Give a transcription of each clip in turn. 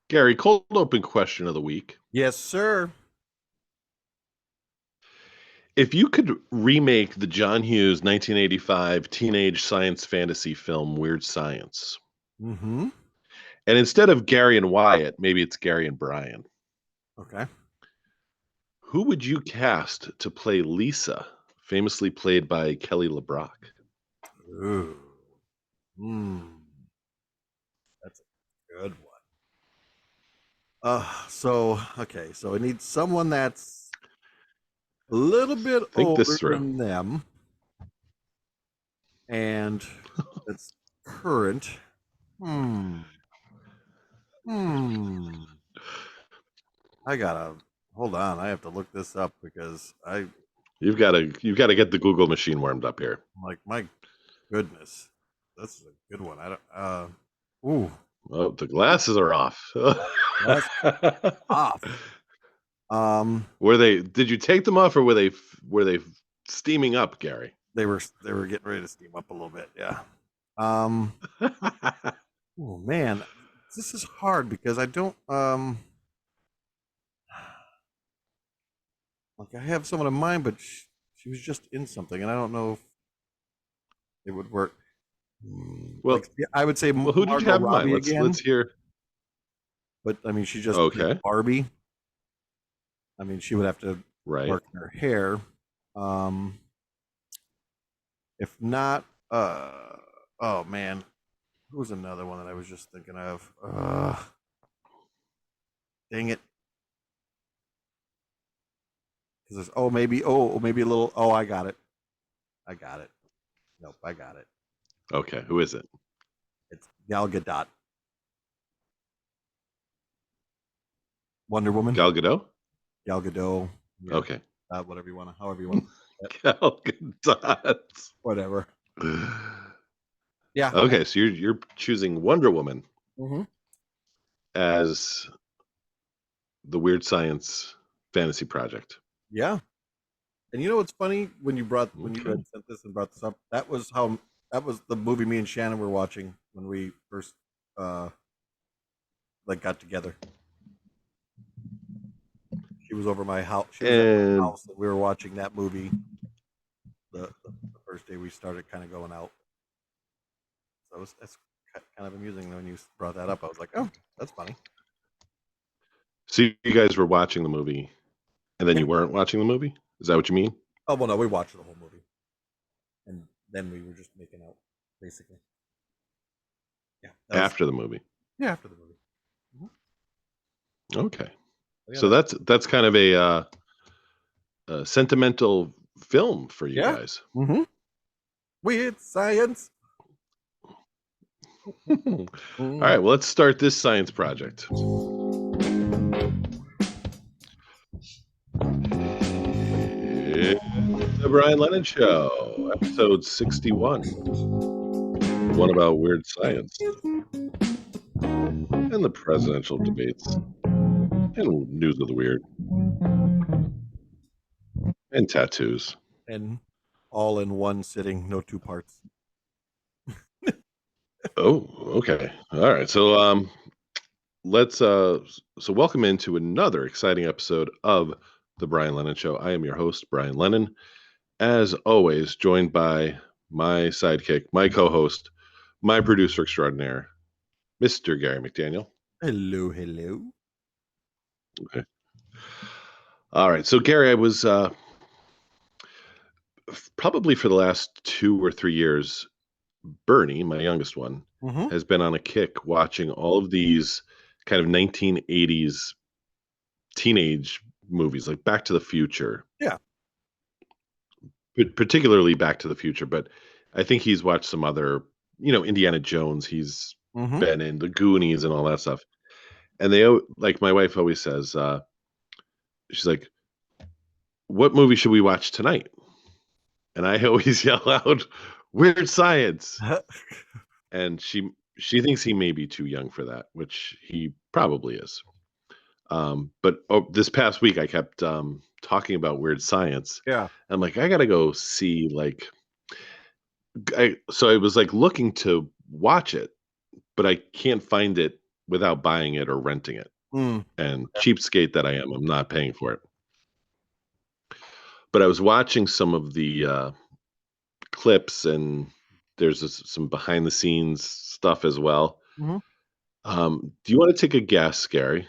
Gary, cold open question of the week. Yes, sir. If you could remake the John Hughes 1985 teenage science fantasy film Weird Science, Mm-hmm. and instead of Gary and Wyatt, maybe it's Gary and Brian, Okay. who would you cast to play Lisa, famously played by Kelly LeBrock? Ooh. Mm. That's a good one. So I need someone that's a little bit Think this older through. than them and that's current. Hmm. Hmm. I gotta hold on. I have to look this up because You've got to get the Google machine warmed up here. I'm like, my goodness. This is a good one. I don't ooh, Oh, the glasses are off. that's off. Were they? Did you take them off, or were they steaming up, Gary? They were getting ready to steam up a little bit, yeah. Um, oh man, this is hard because I don't like I have someone in mind, but she was just in something, and I don't know if it would work. Like well, yeah, I would say well, who did you Margot have in mind? Robbie Let's again, hear. but I mean she just did Okay, Barbie. I mean she would have to right. work in her hair. Um, if not, oh man, who was another one that I was just thinking of? Dang it. Because there's maybe a little I got it. I got it. Nope, I got it. Okay, who is it? It's Gal Gadot, Wonder Woman, Gal Gadot. Gal Gadot. Yeah, Okay, whatever you want to, however you want. Gal Gadot. Whatever. Yeah. Okay, so you're choosing Wonder Woman Mm-hmm. as the Weird Science fantasy project. Yeah. And you know what's funny when you Okay. had sent this and brought this up? That was the movie me and Shannon were watching when we first uh like got together. She was over my house. She was at my And house, and we were watching that movie the first day we started kind of going out. So that's kind of amusing when you brought that up. I was like, oh, that's funny. so you guys were watching the movie, and then Yeah. you weren't watching the movie. Is that what you mean? Oh well, no, we watched the whole movie, and then we were just making out, basically. Yeah, that was After the movie. yeah after the movie. Okay. Yeah, So that's that's kind of a sentimental film for you yeah. guys. Mm-hmm. Weird science. All Mm. right, well, let's start this science project. It's the Brian Lennon Show, episode 61, the one about weird science and the presidential debates and news of the weird and tattoos. And all in one sitting, no two parts. Oh, okay. All right. So let's so welcome into another exciting episode of the Brian Lennon Show. I am your host, Brian Lennon, as always, joined by my sidekick, my co-host, my producer extraordinaire, Mr. Gary McDaniel. Hello, hello. Okay. All right. So Gary, I was probably for the last 2 or 3 years, Bernie, my youngest one, Mm-hmm. has been on a kick watching all of these kind of 1980s teenage movies like Back to the Future, Yeah. particularly Back to the Future, but I think he's watched some other, Indiana Jones. He's Mm-hmm. been in the Goonies and all that stuff. And like my wife always says, she's like, "What movie should we watch tonight?" And I always yell out, "Weird Science." And she thinks he may be too young for that, which he probably is. But this past week, I kept talking about Weird Science. Yeah. I'm like, I gotta go see like so I was like looking to watch it, but I can't find it without buying it or renting it. Mm, And cheapskate that I am, I'm not paying for it. But I was watching some of the clips, and there's some behind the scenes stuff as well. mhm. Do you want to take a guess, Gary?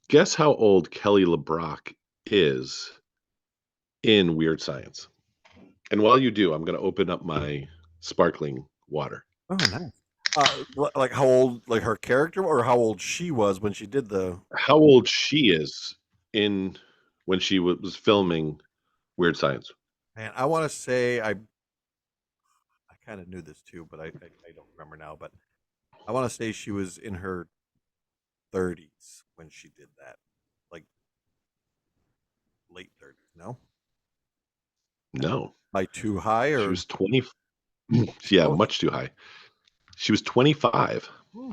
Guess how old Kelly LeBrock is in Weird Science? And while you do, I'm going to open up my sparkling water. Oh, nice. Like how old, like her character, or how old she was when she did the? How old she is in when she was filming Weird Science? Man, I want to say I kind of knew this too, but I don't remember now. But I want to say she was in her 30s when she did that, like late 30s. No, No, by too high she or was 20. Yeah, close. much too high. She was 25, Hmm.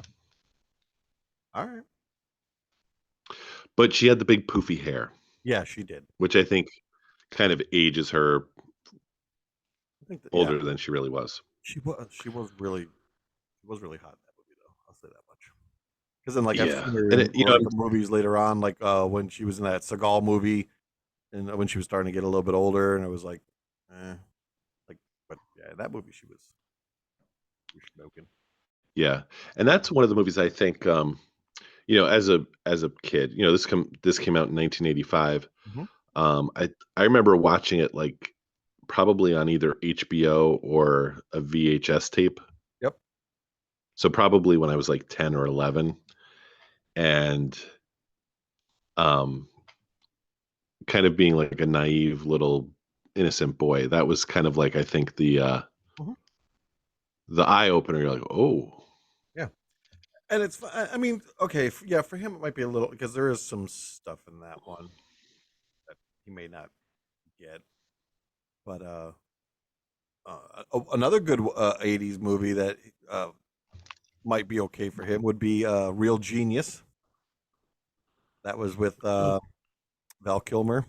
All right. but she had the big poofy hair, Yeah, she did. which I think kind of ages her I think that, yeah, older than she really was. she was really hot in that movie though. I'll say that much. Because then, like, I've Yeah, seen her and in other movies later on, like when she was in that Seagal movie, and when she was starting to get a little bit older, and it was like, eh, like, but yeah, that movie she was smoking. yeah, and that's one of the movies I think. As a kid, this came out in 1985. Hmm. I remember watching it like probably on either HBO or a VHS tape. Yep. So probably when I was like 10 or 11, and um, kind of being like a naive little innocent boy. That was kind of like I think Hmm. the eye opener. You're like, oh, Yeah, and it's. I mean, okay, yeah, for him it might be a little because there is some stuff in that one that he may not get, but another good '80s movie that uh, might be okay for him would be Real Genius. That was with oh, Val Kilmer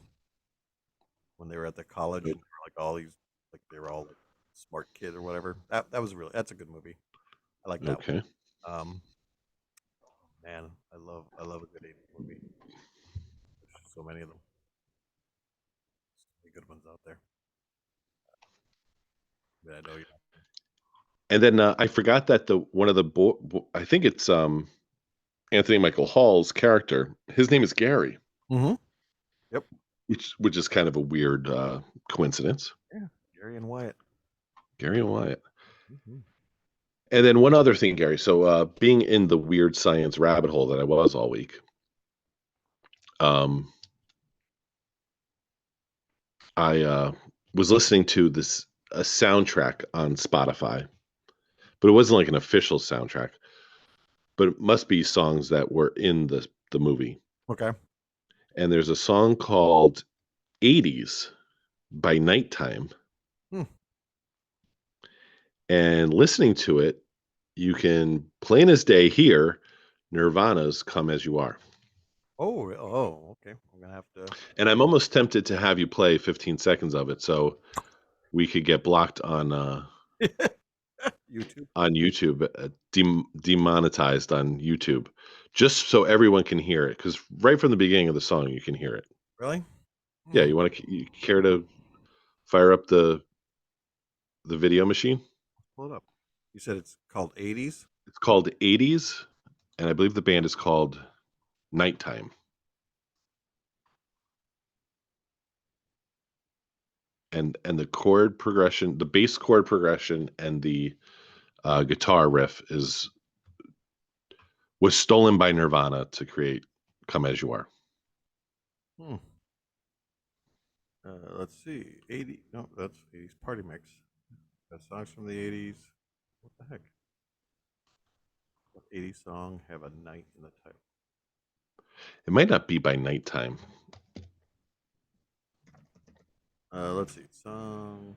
when they were at the college good. and they were like all these like they were all like smart kid or whatever. That's a good movie. I like that Okay. one. Man, I love a good '80s movie. There's so many of them. So many good ones out there that I know you. And then I forgot that the one of the I think it's Anthony Michael Hall's character. His name is Gary, Mm-hmm. Yep. which is kind of a weird coincidence. Yeah. Gary and Wyatt. Gary and Wyatt. Mm-hmm. And then one other thing, Gary. So being in the weird science rabbit hole that I was all week, um, I was listening to this a soundtrack on Spotify, but it wasn't like an official soundtrack. But it must be songs that were in the movie. Okay. And there's a song called "80s" by Nighttime, Hmm. and listening to it, you can plain as day hear Nirvana's "Come as You Are." Oh, okay. I'm gonna have to. And I'm almost tempted to have you play 15 seconds of it so we could get blocked YouTube. on YouTube, demonetized on YouTube, just so everyone can hear it. Because right from the beginning of the song, you can hear it. Really? Yeah, Hmm. you care to fire up the video machine? Pull it up. You said it's called '80s. It's called '80s, and I believe the band is called Nighttime. And the chord progression, the bass chord progression, and the guitar riff is was stolen by Nirvana to create "Come as You Are." Hmm. Let's see. 80. No, that's '80s party mix. That's songs from the '80s. What the heck? What '80s song have a night in the title? It might not be by Nighttime. Let's see. Song.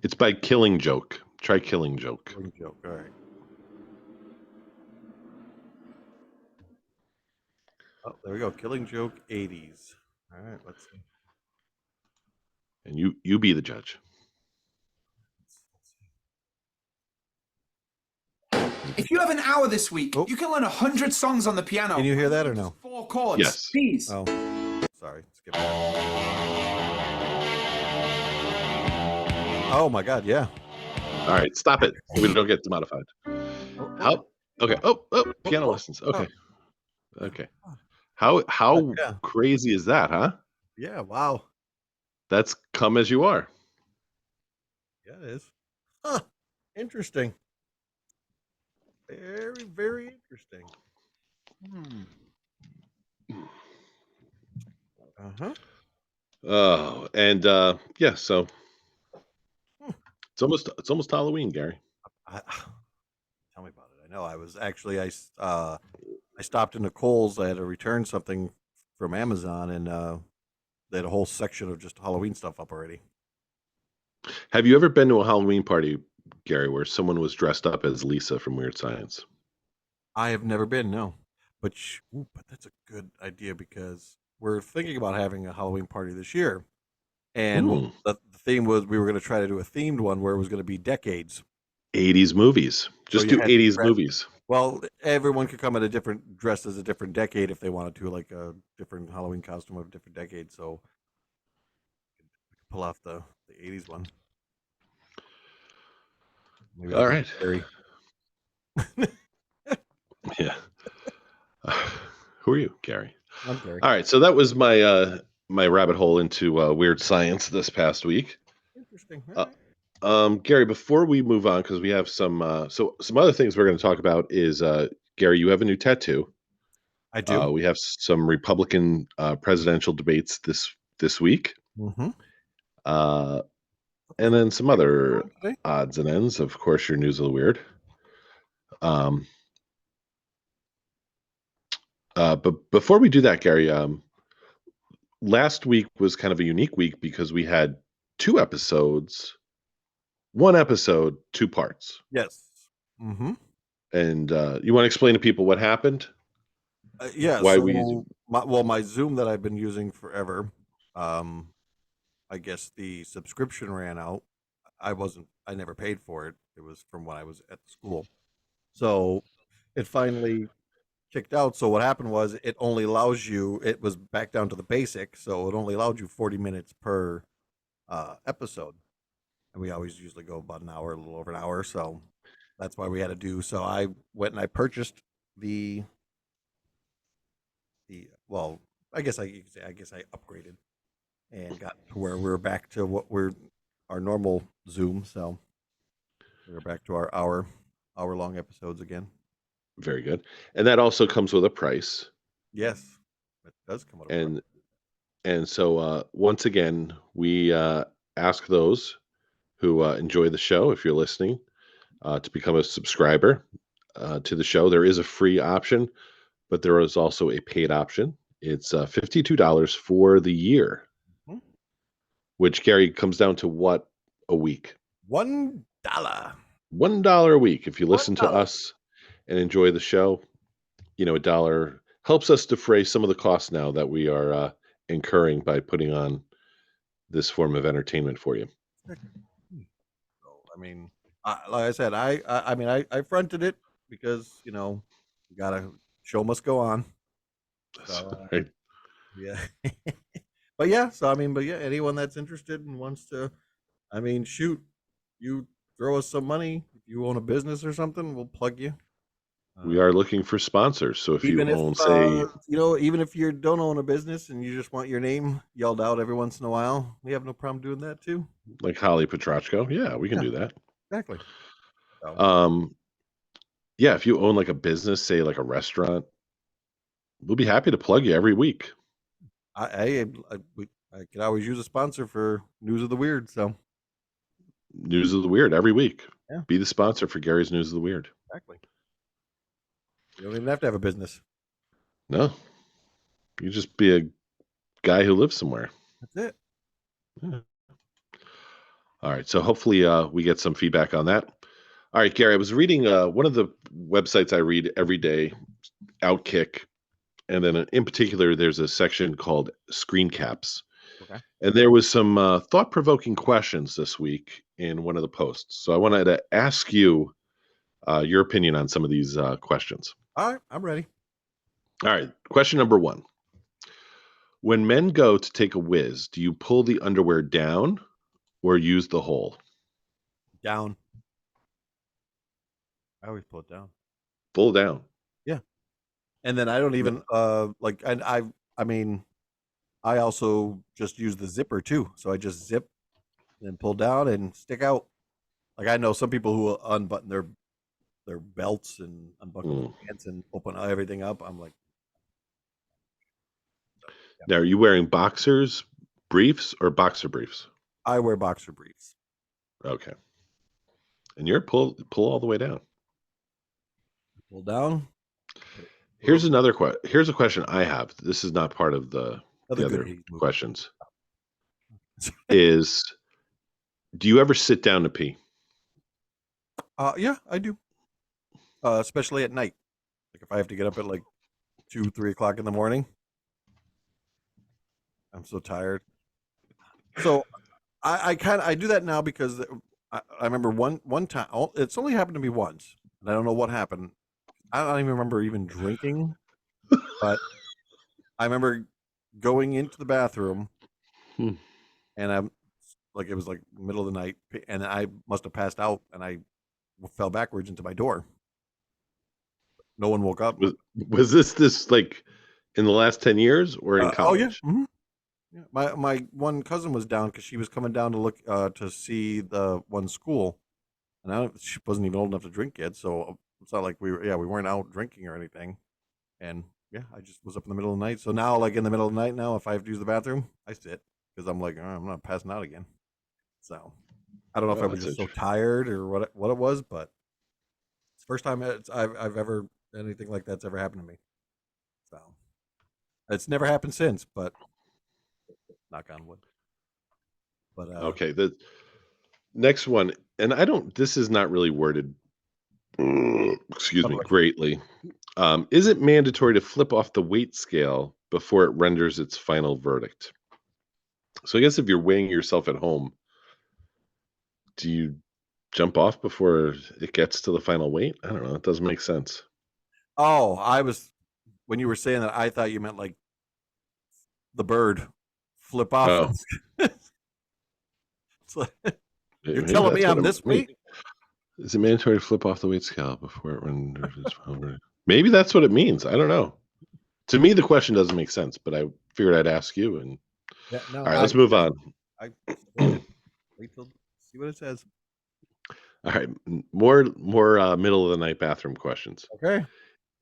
It's by Killing Joke. Try Killing Joke. Killing Joke. All right. Oh, there we go. Killing Joke '80s. All right. Let's see. And you be the judge. Let's see. If you have an hour this week, you can learn 100 songs on the piano. Can you hear that or no? 4 chords. Yes. Please. Oh, sorry. Skip that. Oh my God, yeah. All right, stop it. We don't get modified. How? Okay. Oh, piano lessons. Okay. Okay. How crazy is that, huh? Yeah, wow. That's come as you are. Yeah, it is. Huh. Interesting. Very, very interesting. Uh-huh. Oh, and yeah, so it's almost Halloween, Gary. Tell me about it. I know. I was actually I stopped into Kohl's. I had to return something from Amazon, and they had a whole section of just Halloween stuff up already. Have you ever been to a Halloween party, Gary, where someone was dressed up as Lisa from Weird Science? I have never been, no. But that's a good idea because we're thinking about having a Halloween party this year, and the theme was we were going to try to do a themed one where it was going to be decades. 80s movies. Just do 80s movies. Well, everyone could come dressed as a different decade if they wanted to, like a different Halloween costume of a different decade. So we could pull off the 80s one. Maybe all right. Yeah. Who are you, Gary? I'm Gary. All right. So that was my my rabbit hole into Weird Science this past week. Interesting. Gary, before we move on, because we have some other things we're going to talk about is Gary, you have a new tattoo. I do. We have some Republican presidential debates this week. Mm-hmm. And then some other odds and ends. Of course, your news of the weird. But before we do that, Gary, last week was kind of a unique week because we had 2 episodes. 1 episode, 2 parts. Yes. Mm-hmm. And you want to explain to people what happened? Yeah. Why my Zoom that I've been using forever, I guess the subscription ran out. I never paid for it. It was from when I was at the school. So it finally kicked out. So what happened was it only allows you, it was back down to the basic. So it only allowed you 40 minutes per episode. And we always usually go about an hour, a little over an hour. So that's why we had to do. So I went and I purchased well, I guess I upgraded and got to where we're back to our normal Zoom. So we're back to our hour long episodes again. Very good. And that also comes with a price. Yes, it does come with a price. And so once again, we ask those who enjoy the show, if you're listening, to become a subscriber to the show. There is a free option, but there is also a paid option. It's $52 for the year, which, Gary, comes down to what a week? $1. $1 a week. If you listen to us and enjoy the show, $1 helps us defray some of the costs now that we are incurring by putting on this form of entertainment for you. So, I mean, like I said, I fronted it because you gotta show must go on. So, right. Yeah. But yeah, anyone that's interested and wants to, shoot, you throw us some money. If you own a business or something, we'll plug you. We are looking for sponsors. So if you own, even if you don't own a business and you just want your name yelled out every once in a while, we have no problem doing that too. Like Holly Petrachko. Yeah, we can do that. Exactly. So. Yeah, if you own like a business, say like a restaurant, we'll be happy to plug you every week. I could always use a sponsor for News of the Weird. So News of the Weird every week. Yeah. Be the sponsor for Gary's News of the Weird. Exactly. You don't even have to have a business. No. You just be a guy who lives somewhere. That's it. Yeah. All right. So hopefully we get some feedback on that. All right, Gary, I was reading one of the websites I read every day, Outkick. And then in particular, there's a section called Screencaps. Okay. And there was some thought-provoking questions this week in one of the posts. So I wanted to ask you your opinion on some of these questions. All right, I'm ready. All right, question number 1. When men go to take a whiz, do you pull the underwear down or use the hole? Down. I always pull it down. Pull down. Yeah. And then I don't even like, and I mean, I also just use the zipper too. So I just zip and pull down and stick out. Like I know some people who will unbutton their belts and unbuckle their pants and open everything up. I'm like, Now, are you wearing boxers, briefs, or boxer briefs? I wear boxer briefs. Okay. And you're pull all the way down. Pull down. Here's another question. Here's a question I have. This is not part of the other questions. Is, do you ever sit down to pee? Yeah, I do. Especially at night. Like if I have to get up at like 2, 3 o'clock in the morning. I'm so tired. So I do that now because I remember one time. It's only happened to me once, and I don't know what happened. I don't even remember even drinking, but I remember going into the bathroom, and I'm like, it was like middle of the night, and I must have passed out, and I fell backwards into my door. No one woke up. Was this like in the last 10 years or in college? Oh yeah. Mm-hmm. Yeah. My one cousin was down because she was coming down to look to see the one school, and she wasn't even old enough to drink yet, so it's not like we weren't out drinking or anything. And yeah, I just was up in the middle of the night. So now, like in the middle of the night now, if I have to use the bathroom, I sit because I'm like, I'm not passing out again. So I don't know if I was just so tired or what it was, but it's the first time I've ever anything like that's ever happened to me. So it's never happened since, but knock on wood. But okay, the next one, and this is not really worded excuse me, greatly. Is it mandatory to flip off the weight scale before it renders its final verdict? So I guess if you're weighing yourself at home, do you jump off before it gets to the final weight? I don't know. It doesn't make sense. Oh, when you were saying that, I thought you meant like the bird flip off. Oh. You're telling me I'm this weight? Is it mandatory to flip off the weight scale before it renders its final verdict? Maybe that's what it means. I don't know. To me, the question doesn't make sense, but I figured I'd ask you. And yeah, no, all right, let's move on. Wait till see what it says. All right, more middle of the night bathroom questions. Okay.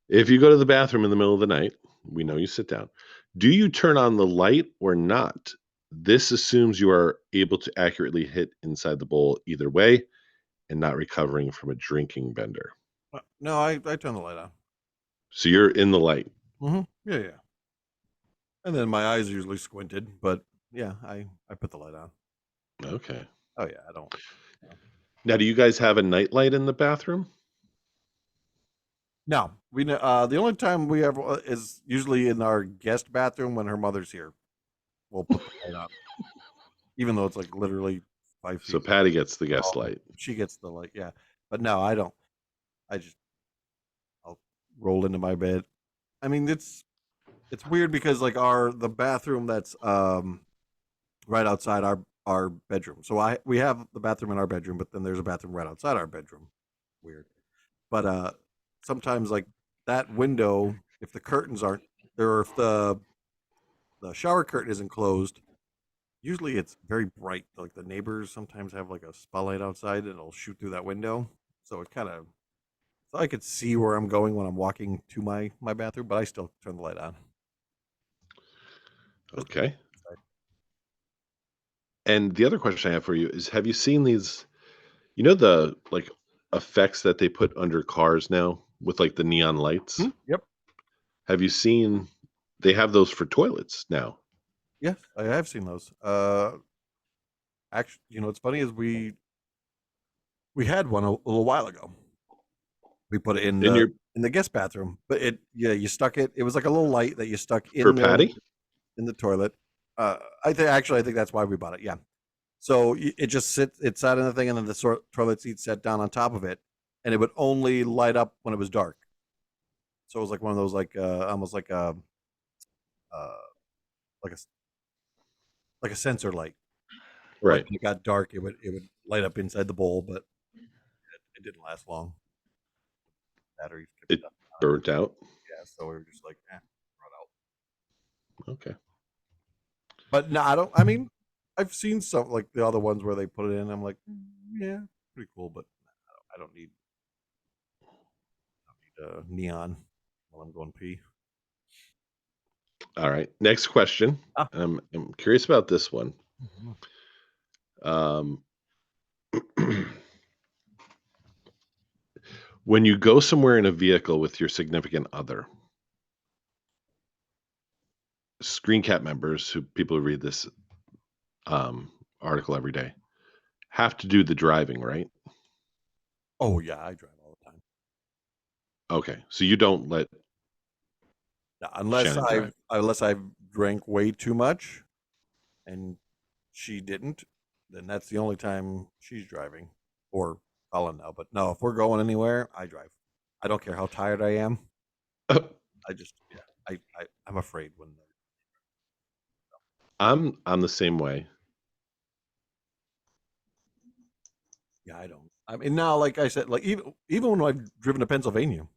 If you go to the bathroom in the middle of the night, we know you sit down. Do you turn on the light or not? This assumes you are able to accurately hit inside the bowl either way and not recovering from a drinking bender. No, I turn the light on. So you're in the light. Mm-hmm. Yeah. And then my eyes are usually squinted, but yeah, I put the light on. Okay. Oh yeah, I don't. Now, do you guys have a nightlight in the bathroom? No, we the only time we ever is usually in our guest bathroom when her mother's here. We'll put the light on, even though it's like literally 5 feet. So Patty gets the guest light. She gets the light, yeah. But no, I don't. I'll roll into my bed. I mean, it's weird because like the bathroom that's right outside our bedroom. So we have the bathroom in our bedroom, but then there's a bathroom right outside our bedroom. Weird. But sometimes like that window, if the curtains aren't there, or if the shower curtain isn't closed, usually it's very bright. Like the neighbors sometimes have like a spotlight outside and it'll shoot through that window. So I could see where I'm going when I'm walking to my bathroom, but I still turn the light on. Okay. And the other question I have for you is, have you seen these, the like effects that they put under cars now with like the neon lights? Yep. Have you seen, they have those for toilets now? Yes, I have seen those. Actually, what's funny is we had one a little while ago. We put it in the guest bathroom, but you stuck it. It was like a little light that you stuck in for Patty in the toilet. I think that's why we bought it. Yeah. So it just sits. It sat in the thing, and then the toilet seat set down on top of it, and it would only light up when it was dark. So it was like one of those almost uh, like a sensor light. Like Right. when it got dark, it would light up inside the bowl, but it didn't last long. Batteries kept It burnt out. Yeah, so we were just like, run out. Okay. But no, I don't. I mean, I've seen some like the other ones where they put it in. I'm like, yeah, pretty cool, but I don't need neon while I'm going pee. All right. Next question. I'm curious about this one. Um, when you go somewhere in a vehicle with your significant other, Screencap members, people who read this article every day, have to do the driving, right? Oh yeah, I drive all the time. Okay, so you don't let Unless Shannon drive. I've drank way too much, and she didn't, then that's the only time she's driving, or Colin now. But no, if we're going anywhere, I drive. I don't care how tired I am. I just I'm afraid when I'm the same way. I don't. I mean, now, like I said, like even when I've driven to Pennsylvania,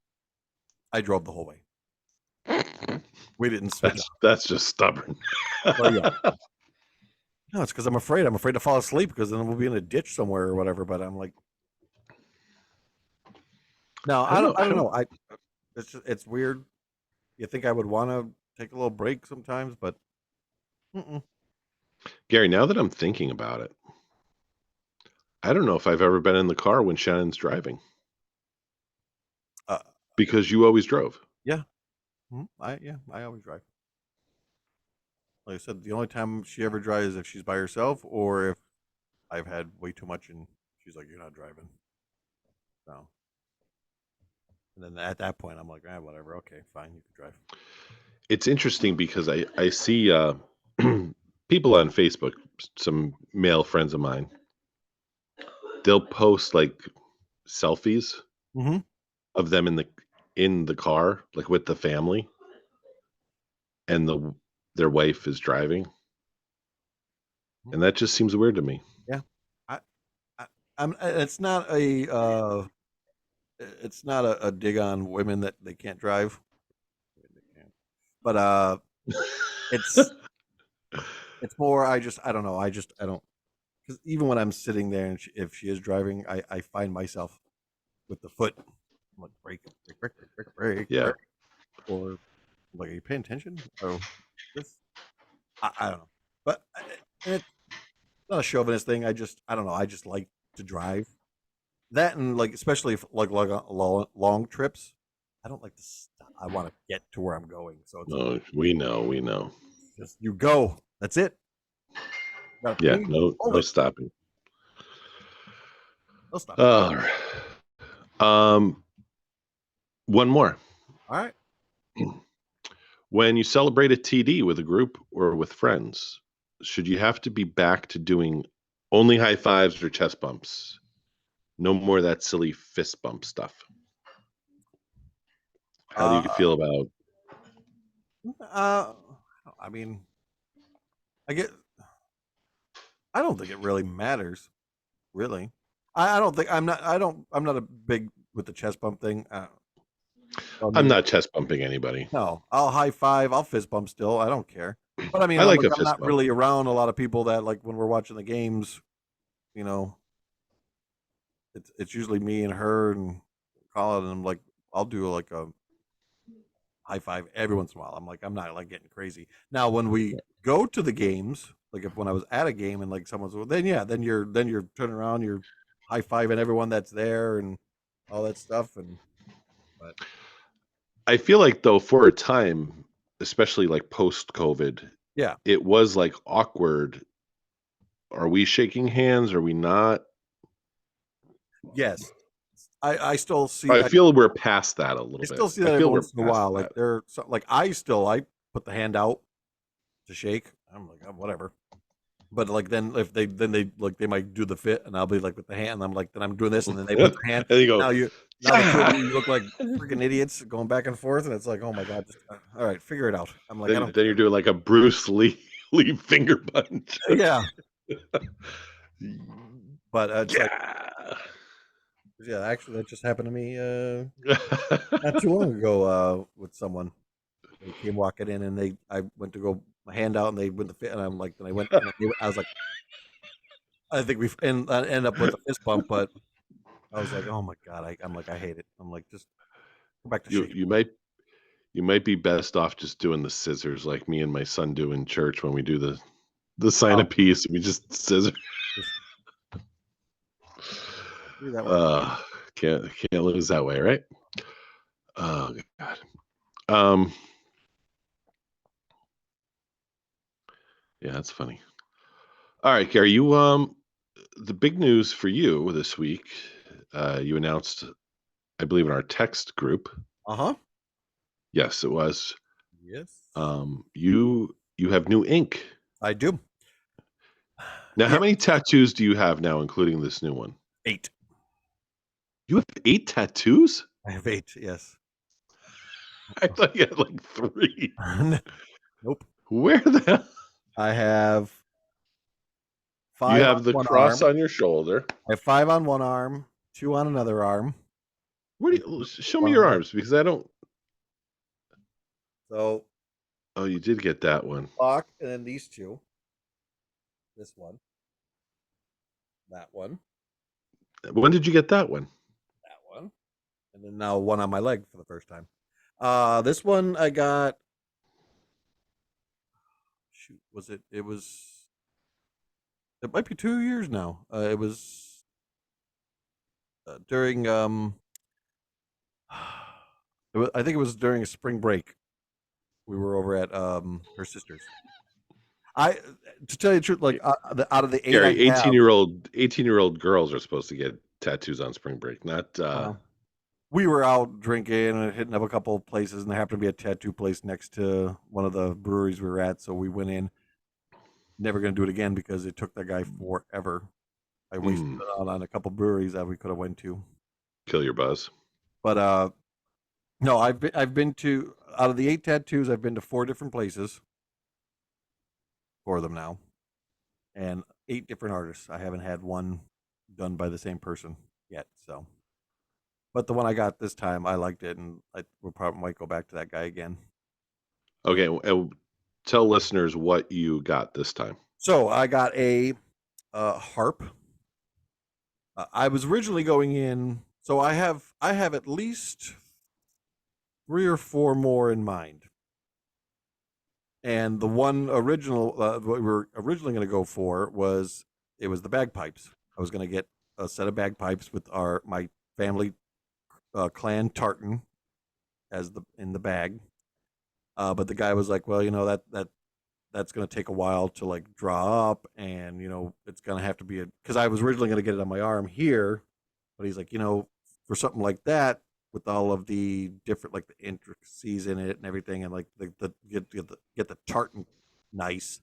I drove the whole way. We didn't switch. That's just stubborn. Well, yeah. No, it's because I'm afraid. I'm afraid to fall asleep because then we'll be in a ditch somewhere or whatever. But I'm like, no, I don't know. It's weird. You think I would want to take a little break sometimes, but Gary, now that I'm thinking about it, I don't know if I've ever been in the car when Shannon's driving. Because you always drove. Yeah. I always drive. Like I said, the only time she ever drives is if she's by herself or if I've had way too much and she's like, "You're not driving." So, and then at that point, I'm like, whatever. Okay, fine, you can drive. It's interesting because I see people on Facebook, some male friends of mine, they'll post like selfies of them in the car, like with the family, and their wife is driving, and that just seems weird to me. Yeah, I'm. It's not a dig on women that they can't drive, but it's more. I don't know. I don't, because even when I'm sitting there and if she is driving, I find myself with the foot. I'm like, brake. Yeah. Brake. Or like, are you paying attention? Or this? I don't know. But it's not a chauvinist thing. I don't know. I just like to drive. That, and like, especially if like long trips, I don't like to stop. I want to get to where I'm going. So it's No, we know. just you go. That's it. Yeah, no stopping. No stop. All right. One more. All right. When you celebrate a TD with a group or with friends, should you have to be back to doing only high fives or chest bumps? No more of that silly fist bump stuff. How do you feel about? I mean, I don't think it really matters. Really, I don't think I'm not. I'm not a big with the chest bump thing. I'm not chest bumping anybody. No, I'll high five. I'll fist bump still. I don't care. But I mean, I like a I'm fist not bump. really around a lot of people that, like, when we're watching the games, you know, it's usually me and her and Colin, and I'm like, I'll do like a high five every once in a while. I'm like, I'm not like getting crazy. Now, when we go to the games, like when I was at a game and like someone's, then you're turning around, you're high fiving everyone that's there and all that stuff. And but I feel like, though, for a time, especially like post COVID, yeah, it was like awkward. Are we shaking hands? Are we not? yes, I still see. I feel we're past that a little bit. I still see that every once in a while. Like I put the hand out to shake. I'm like, oh, whatever. But like then they like they might do the fit and I'll be like with the hand. And I'm like, then I'm doing this and then they put the hand. And you go, now you now the two of you look like freaking idiots going back and forth, and it's like, oh my god, just all right, figure it out. I'm like, I Then, don't. then you're doing like a Bruce Lee finger punch. Yeah, but it's like, Yeah. actually, that just happened to me not too long ago with someone. They came walking in, and I went to go my hand out, and they went to fit, and I'm like, and I went, and I was like, I think we end up with a fist bump, but I was like, oh my god, I'm like, I hate it. I'm like, just go back to you shaking. you might be best off just doing the scissors like me and my son do in church when we do the sign Oh, of peace. We just scissor. just do that one. Can't lose that way, right? Oh god. Um yeah, that's funny. All right, Gary, you the big news for you this week, you announced, I believe, in our text group. Uh-huh. Yes, it was. Yes. You have new ink. I do. Now, Yeah, how many tattoos do you have now, including this new one? 8. You have 8 tattoos? I have 8, yes. I thought you had like 3. Nope. Where the I have You 5 on have the one cross arm. on your shoulder. I have 5 on one arm, 2 on another arm. Where do you show me your arms because I don't. So Oh, you did get that one. block, and then these 2. This one. That one. When did you get that one? That one. And then now one on my leg for the first time. This one I got. Shoot, was it? It was. It might be 2 years now. It was during I think it was during a spring break. We were over at her sister's. To tell you the truth, like out of the 8 Gary, I have, 18-year-old girls are supposed to get tattoos on spring break, not we were out drinking and hitting up a couple of places, and there happened to be a tattoo place next to one of the breweries we were at. So we went in. Never going to do it again because it took that guy forever. I wasted it on a couple breweries that we could have went to. Kill your buzz. But no, I've been to, out of the 8 tattoos, I've been to 4 different places for them now, and 8 different artists. I haven't had one done by the same person yet. So, but the one I got this time, I liked it, and I will probably might go back to that guy again. Okay, tell listeners what you got this time. So I got a harp. I was originally going in, so I have at least 3 or 4 more in mind. And the one original, what we were originally going to go for was the bagpipes. I was going to get a set of bagpipes with my family clan tartan as in the bag. But the guy was like, well, that's going to take a while to like draw up, and it's going to have to be because I was originally going to get it on my arm here, but he's like, for something like that, with all of the different like the intricacies in it and everything, and like get the tartan nice,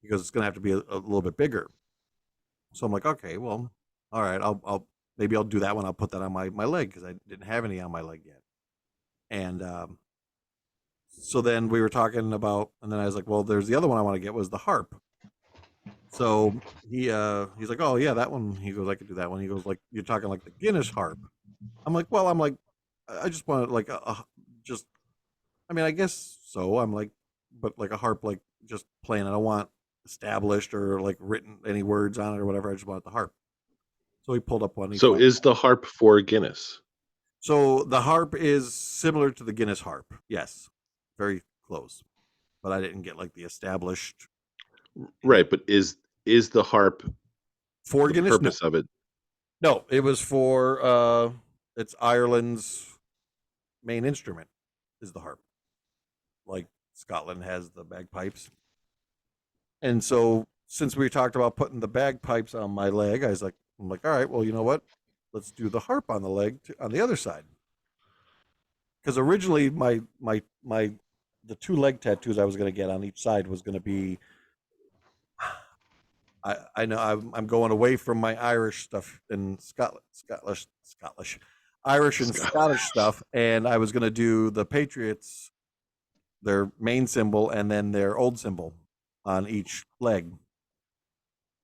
because it's gonna have to be a little bit bigger. So I'm like, okay, well, all right, I'll maybe I'll do that one. I'll put that on my leg because I didn't have any on my leg yet. And so then we were talking about, and then I was like, well, there's the other one I want to get was the harp. So he's like, oh yeah, that one. He goes, I could do that one. He goes, like, you're talking like the Guinness harp. I'm like, well, I just want like just, I mean, I guess so. I'm like, but like a harp, like just playing. I don't want established or like written any words on it or whatever. I just want the harp. So he pulled up one. So is the harp for Guinness? So the harp is similar to the Guinness harp. Yes, very close. But I didn't get like the established. Right, but is the harp for the Guinness? purpose of it? No, it was for it's Ireland's main instrument is the harp. Like Scotland has the bagpipes. And so since we talked about putting the bagpipes on my leg, I'm like, all right, well, you know what? Let's do the harp on the leg on the other side. Because originally the 2 leg tattoos I was going to get on each side was going to be, I know I'm going away from my Irish stuff and Scottish. Irish and Scottish stuff, and I was going to do the Patriots, their main symbol, and then their old symbol on each leg.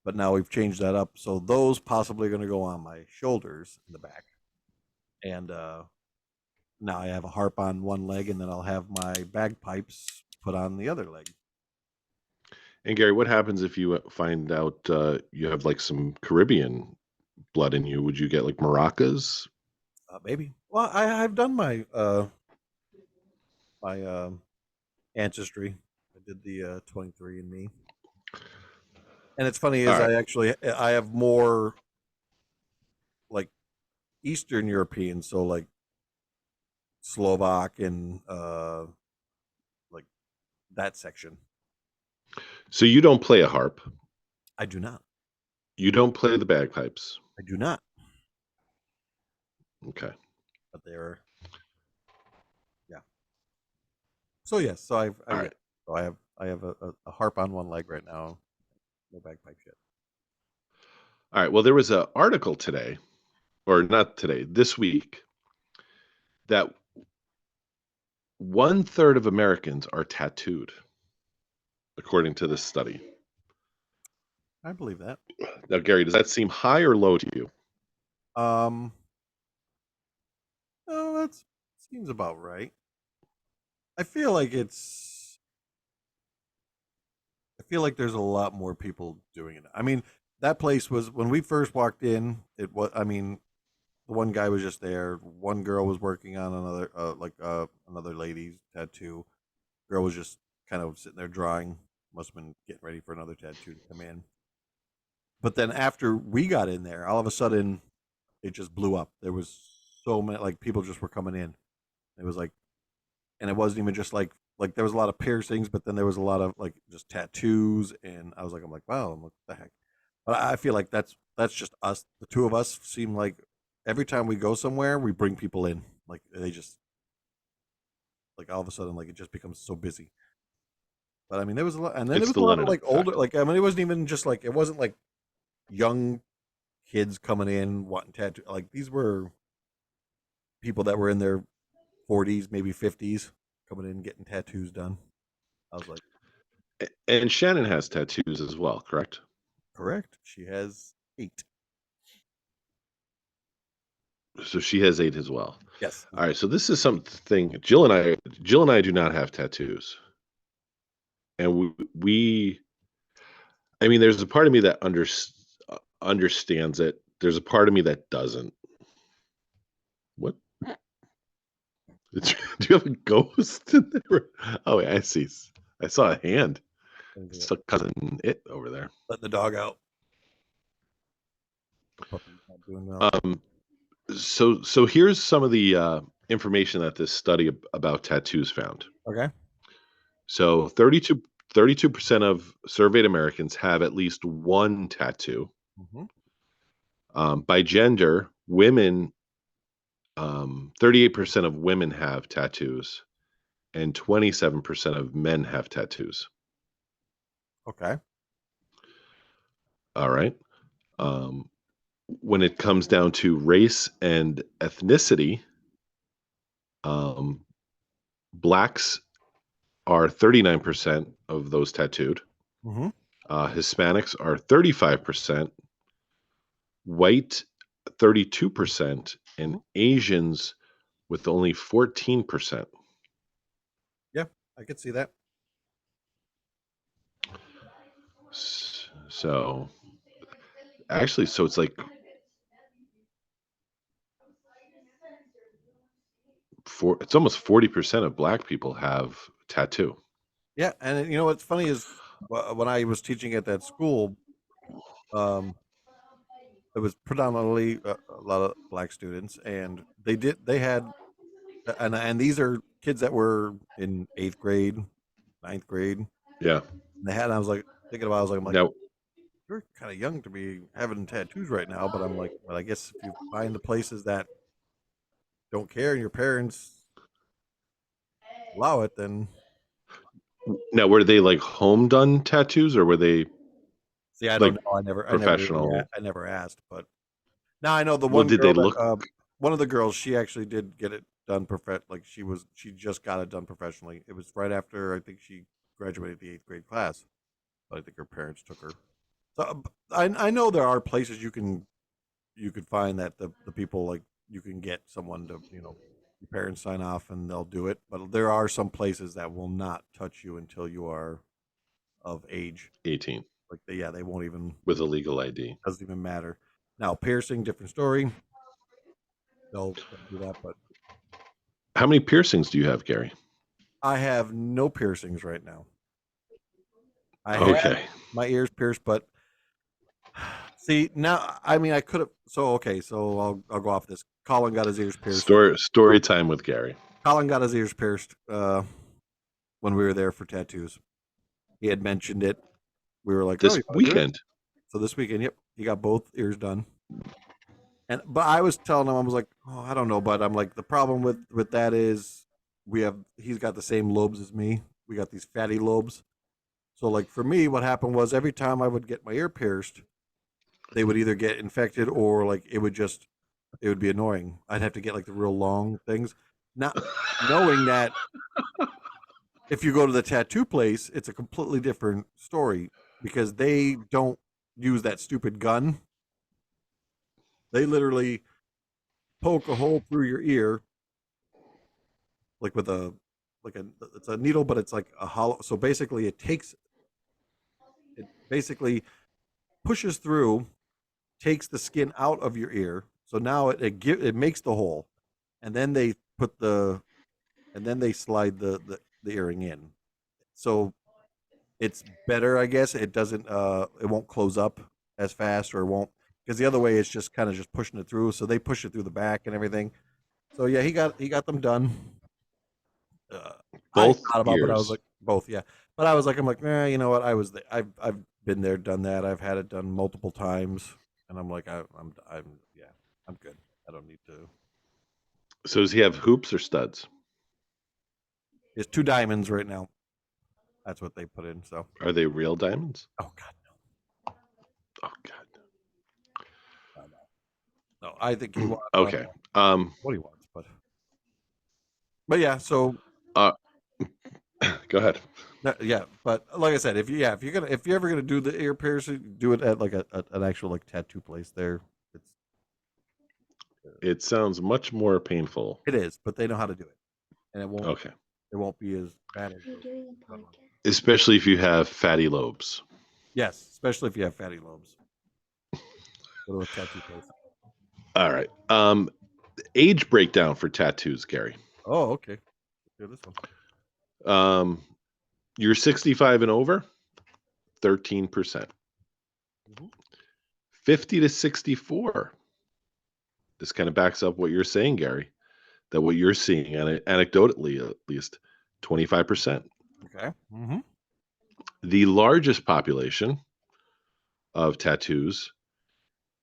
But now we've changed that up, so those possibly are going to go on my shoulders in the back. And now I have a harp on one leg, and then I'll have my bagpipes put on the other leg. And Gary, what happens if you find out you have like some Caribbean blood in you? Would you get like maracas? Maybe. Well, I've done my ancestry. I did the 23andMe, and it's funny is I have more like Eastern European, so like Slovak and like that section. So you don't play a harp. I do not. You don't play the bagpipes. I do not. Okay. But they're So yes, so I have a harp on one leg right now, no bagpipe yet. All right. Well, there was an article today, or not today, this week, that 1/3 of Americans are tattooed, according to this study. I believe that. Now, Gary, does that seem high or low to you? Oh, that seems about right. I feel like there's a lot more people doing it. I mean, that place was when we first walked in. It was. I mean, the one guy was just there. One girl was working on another lady's tattoo. Girl was just kind of sitting there drawing. Must have been getting ready for another tattoo to come in. But then after we got in there, all of a sudden, it just blew up. There was so many like people just were coming in. It was like, and it wasn't even just like there was a lot of piercings, but then there was a lot of like just tattoos, and I'm like, wow, what the heck? But I feel like that's just us. The two of us seem like every time we go somewhere, we bring people in. Like they just like all of a sudden, like it just becomes so busy. But I mean, there was a lot, and then It's there was the a lot of Leonard like older, effect. like I mean, it wasn't even just like it wasn't like young kids coming in wanting tattoo. Like these were people that were in their 40s, maybe 50s, coming in getting tattoos done. I was like, And Shannon has tattoos as well, correct? correct. She has 8. So she has 8 as well. Yes. All right. So this is something Jill and I do not have tattoos, and I mean, there's a part of me that understands it. There's a part of me that doesn't. What? Do you have a ghost in there? Oh, I see. I saw a hand. It's a cousin it over there. Let the dog out. The puppy's not doing well. So here's some of the information that this study about tattoos found. Okay. So 32% of surveyed Americans have at least one tattoo. By gender, women, 38% of women have tattoos, and 27% of men have tattoos. Okay. All right. When it comes down to race and ethnicity, blacks are 39% of those tattooed. Hispanics are 35%, white 32%, and Asians with only 14%. Yeah, I could see that. So actually, so it's like it's almost 40% of black people have tattoo. Yeah, and you know what's funny is when I was teaching at that school, it was predominantly a lot of black students, and they had, and these are kids that were in 8th grade, 9th grade. Yeah. And they had, I was like thinking about, I'm like, Now, you're kind of young to be having tattoos right now, but I'm like, well, I guess if you find the places that don't care and your parents allow it, then were they like home done tattoos, or were they see, I like don't know. professional? I never asked, but now I know the Well, one did they girl look that one of the girls, she actually did get it done like she just got it done professionally. It was right after I think she graduated the 8th grade class. But I think her parents took her. So I know there are places you could find that the people like you can get someone to your parents sign off and they'll do it. But there are some places that will not touch you until you are of age. 18 Like they won't even with a legal ID. doesn't even matter. Now piercing, different story. They'll do that, but How many piercings do you have, Gary? I have no piercings right now. I had Okay. my ears pierced, but see now, I mean, I could have. So okay, so I'll go off this. Colin got his ears pierced. Story time with Gary. Colin got his ears pierced when we were there for tattoos. He had mentioned it. We were like, This "Oh, you wanna do it?" weekend. So this weekend, yep, he got both ears done. But I was telling him, I was like, "Oh, I don't know," but I'm like, the problem with that is he's got the same lobes as me. We got these fatty lobes. So like for me, what happened was every time I would get my ear pierced, they would either get infected or like it would be annoying. I'd have to get like the real long things. Not knowing that if you go to the tattoo place, it's a completely different story because they don't use that stupid gun. They literally poke a hole through your ear, like with it's a needle, but it's like a hollow. So basically, it basically pushes through, takes the skin out of your ear. So now it makes the hole, and then they slide the earring in. So it's better, I guess. It won't close up as fast, or it won't, because the other way it's just kind of just pushing it through. So they push it through the back and everything. So yeah, he got them done. I Both thought about, but I was ears. like both, yeah. But I was like, I'm like, nah, you know what? I've been there, done that. I've had it done multiple times, and I'm like, yeah, I'm good. I don't need to. So does he have hoops or studs? It's 2 diamonds right now. That's what they put in. So, Are they real diamonds? oh god, Oh God. no. I think he wants Okay. what he wants, but yeah. So Uh, go ahead. yeah, but like I said, if you're ever gonna do the ear piercing, do it at like an actual like tattoo place. There, it's It sounds much more painful. it is, but they know how to do it, and Okay. it won't be as bad as You're doing a the. podcast. Especially if you have fatty lobes. Yes, especially if you have fatty lobes. Go to a tattoo place. All right. Age breakdown for tattoos, Gary. Oh, okay. Let's do this one. You're 65 and over, 13%. Mhm. 50 to 64. This kind of backs up what you're saying, Gary, that what you're seeing, anecdotally at least, 25%. Okay. Mm-hmm. The largest population of tattoos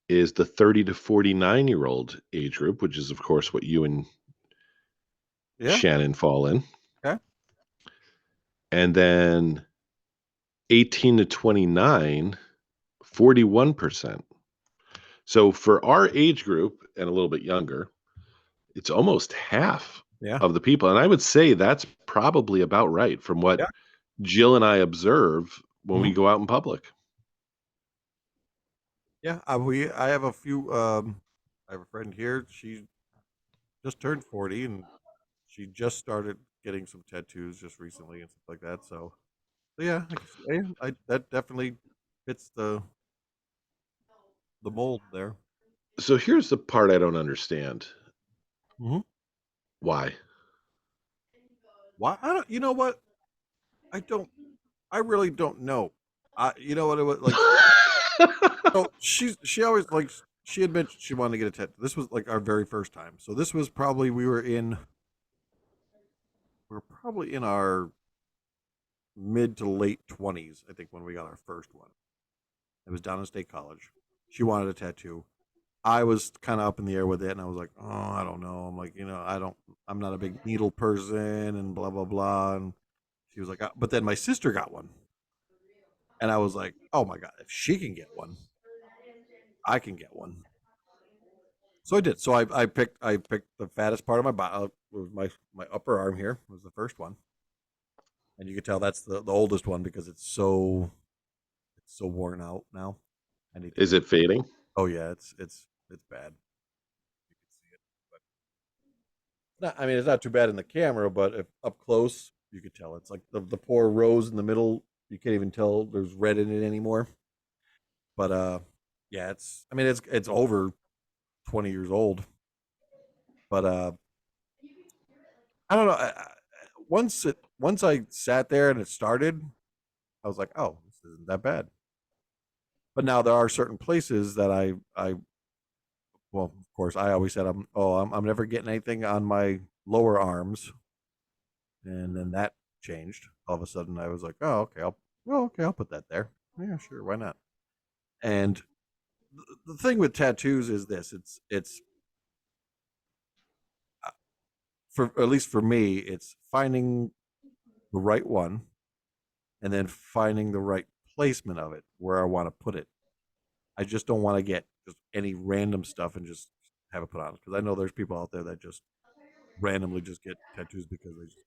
is the 30 to 49-year-old age group, which is, of course, what you and Yeah. Shannon fall in. Okay. And then 18 to 29, 41%. So for our age group and a little bit younger, it's almost half Yeah. of the people. And I would say that's probably about right from what Yeah. Jill and I observe when we Mhm. go out in public. Yeah. I have a few. I have a friend here. She just turned 40, and she just started getting some tattoos just recently and stuff like that. So yeah, I can see, that definitely fits the mold there. So here's the part I don't understand. Mm-hmm. Why? Why? I don't. You know what? I don't. I really don't know. You know what it was like. So she always like she had mentioned she wanted to get a tattoo. This was like our very first time. So this was probably we were probably in our mid to late 20s, I think, when we got our first one. It was down in State College. She wanted a tattoo. I was kind of up in the air with it, and I was like, oh, I don't know. I'm like, I'm not a big needle person, and blah blah blah. And she was like, but then my sister got one, and I was like, oh my god, if she can get one, I can get one. So I did. So I picked the fattest part of my body. My upper arm here was the first one, and you could tell that's the oldest one because it's so worn out now. I need to Is get. it fading? Oh yeah, it's bad. You can see it, but not. I mean, it's not too bad in the camera, but if up close, you could tell it's like the poor rose in the middle. You can't even tell there's red in it anymore. But yeah, it's. I mean, it's over 20 years old. But I don't know. Once I sat there and it started, I was like, oh, this isn't that bad. But now there are certain places that I well, of course, I always said I'm never getting anything on my lower arms, and then that changed. All of a sudden, I was like, I'll put that there. Yeah, sure, why not? And the thing with tattoos is this: it's for at least for me, it's finding the right one and then finding the right placement of it where I want to put it. I just don't want to get just any random stuff and just have it put on because I know there's people out there that just randomly just get tattoos because they just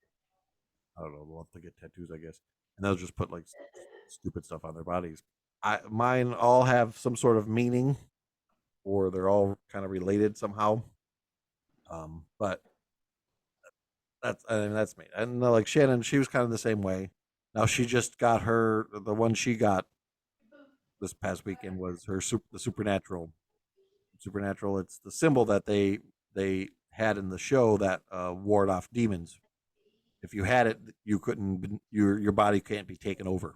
I don't know love to get tattoos I guess and they'll just put like stupid stuff on their bodies. Mine all have some sort of meaning or they're all kind of related somehow. But that's me. And like Shannon, she was kind of the same way. Now she just got the one she got this past weekend was the supernatural. It's the symbol that they had in the show that ward off demons. If you had it, you couldn't. Your body can't be taken over.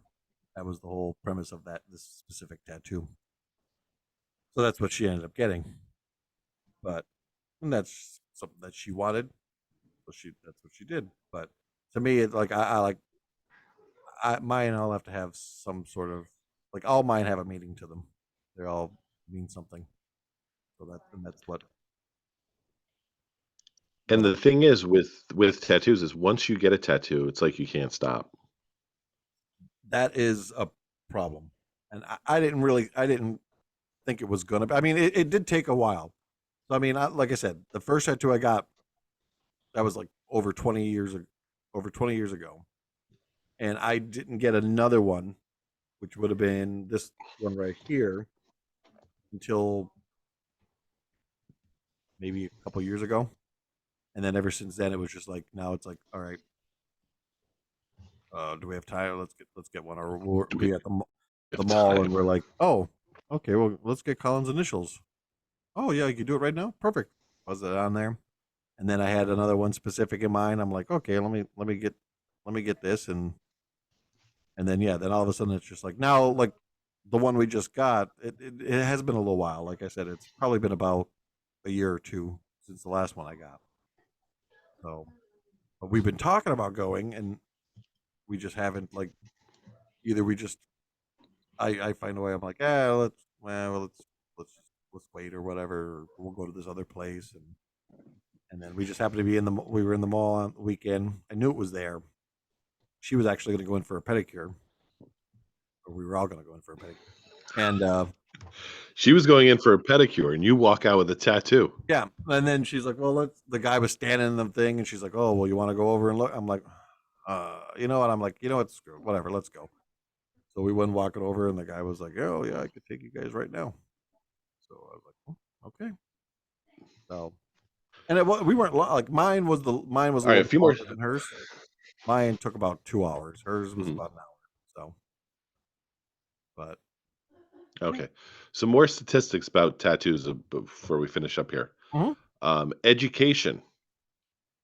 That was the whole premise of this specific tattoo. So that's what she ended up getting. But and that's something that she wanted. So that's what she did. But to me, it's like I like mine. I'll have to have some sort of like all mine have a meaning to them. They all mean something. So that's And what the thing is with tattoos is once you get a tattoo, it's like you can't stop. that is a problem. And I didn't think it was gonna be. I mean, it did take a while. So I mean, like I said, the first tattoo I got that was like over 20 years ago, and I didn't get another one, which would have been this one right here, until maybe a couple years ago. And then ever since then, it was just like now it's like, all right, do we have time? Let's get one, or we'll Do we be at the have mall, and time? we're like, oh, okay, well, let's get Colin's initials. Oh yeah, you can do it right now. Perfect. Was it on there? And then I had another one specific in mind. I'm like, okay, let me get this, and then yeah, then all of a sudden it's just like now like the one we just got. It has been a little while. Like I said, it's probably been about a year or two since the last one I got. So but we've been talking about going, and we just haven't like either. We just I find a way. I'm like, let's let's wait or whatever. Or we'll go to this other place, and then we just happened to be we were in the mall on the weekend. I knew it was there. She was actually going to go in for a pedicure, or we were all going to go in for a pedicure. And She was going in for a pedicure, and you walk out with a tattoo. yeah, and then she's like, "Well, let's." The guy was standing in the thing, and she's like, "Oh, well, you want to go over and look?" I'm like, you know what? I'm like, you know what? Screw it. Whatever, let's go. So we went walking over, and the guy was like, "Oh yeah, I could take you guys right now." So I was like, oh, "Okay." So, and we weren't like mine was a All right, a little few more. longer than hers. Mine took about 2 hours. Hers was Mhm. about an hour. So, but Okay, some more statistics about tattoos before we finish up here. Mhm. Education.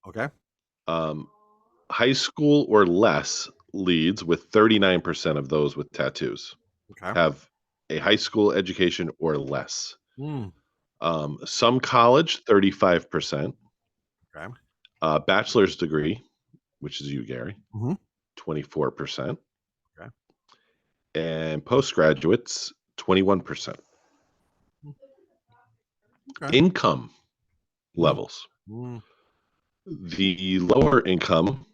Okay. Um, High school or less leads with 39% of those with tattoos Okay. have a high school education or less. Mm, Some college, 35%. okay. Bachelor's degree, which is you, Gary, Mhm. 24%. Okay. And postgraduates, 21%. Mm, okay. Income Mm, levels. mm, The lower income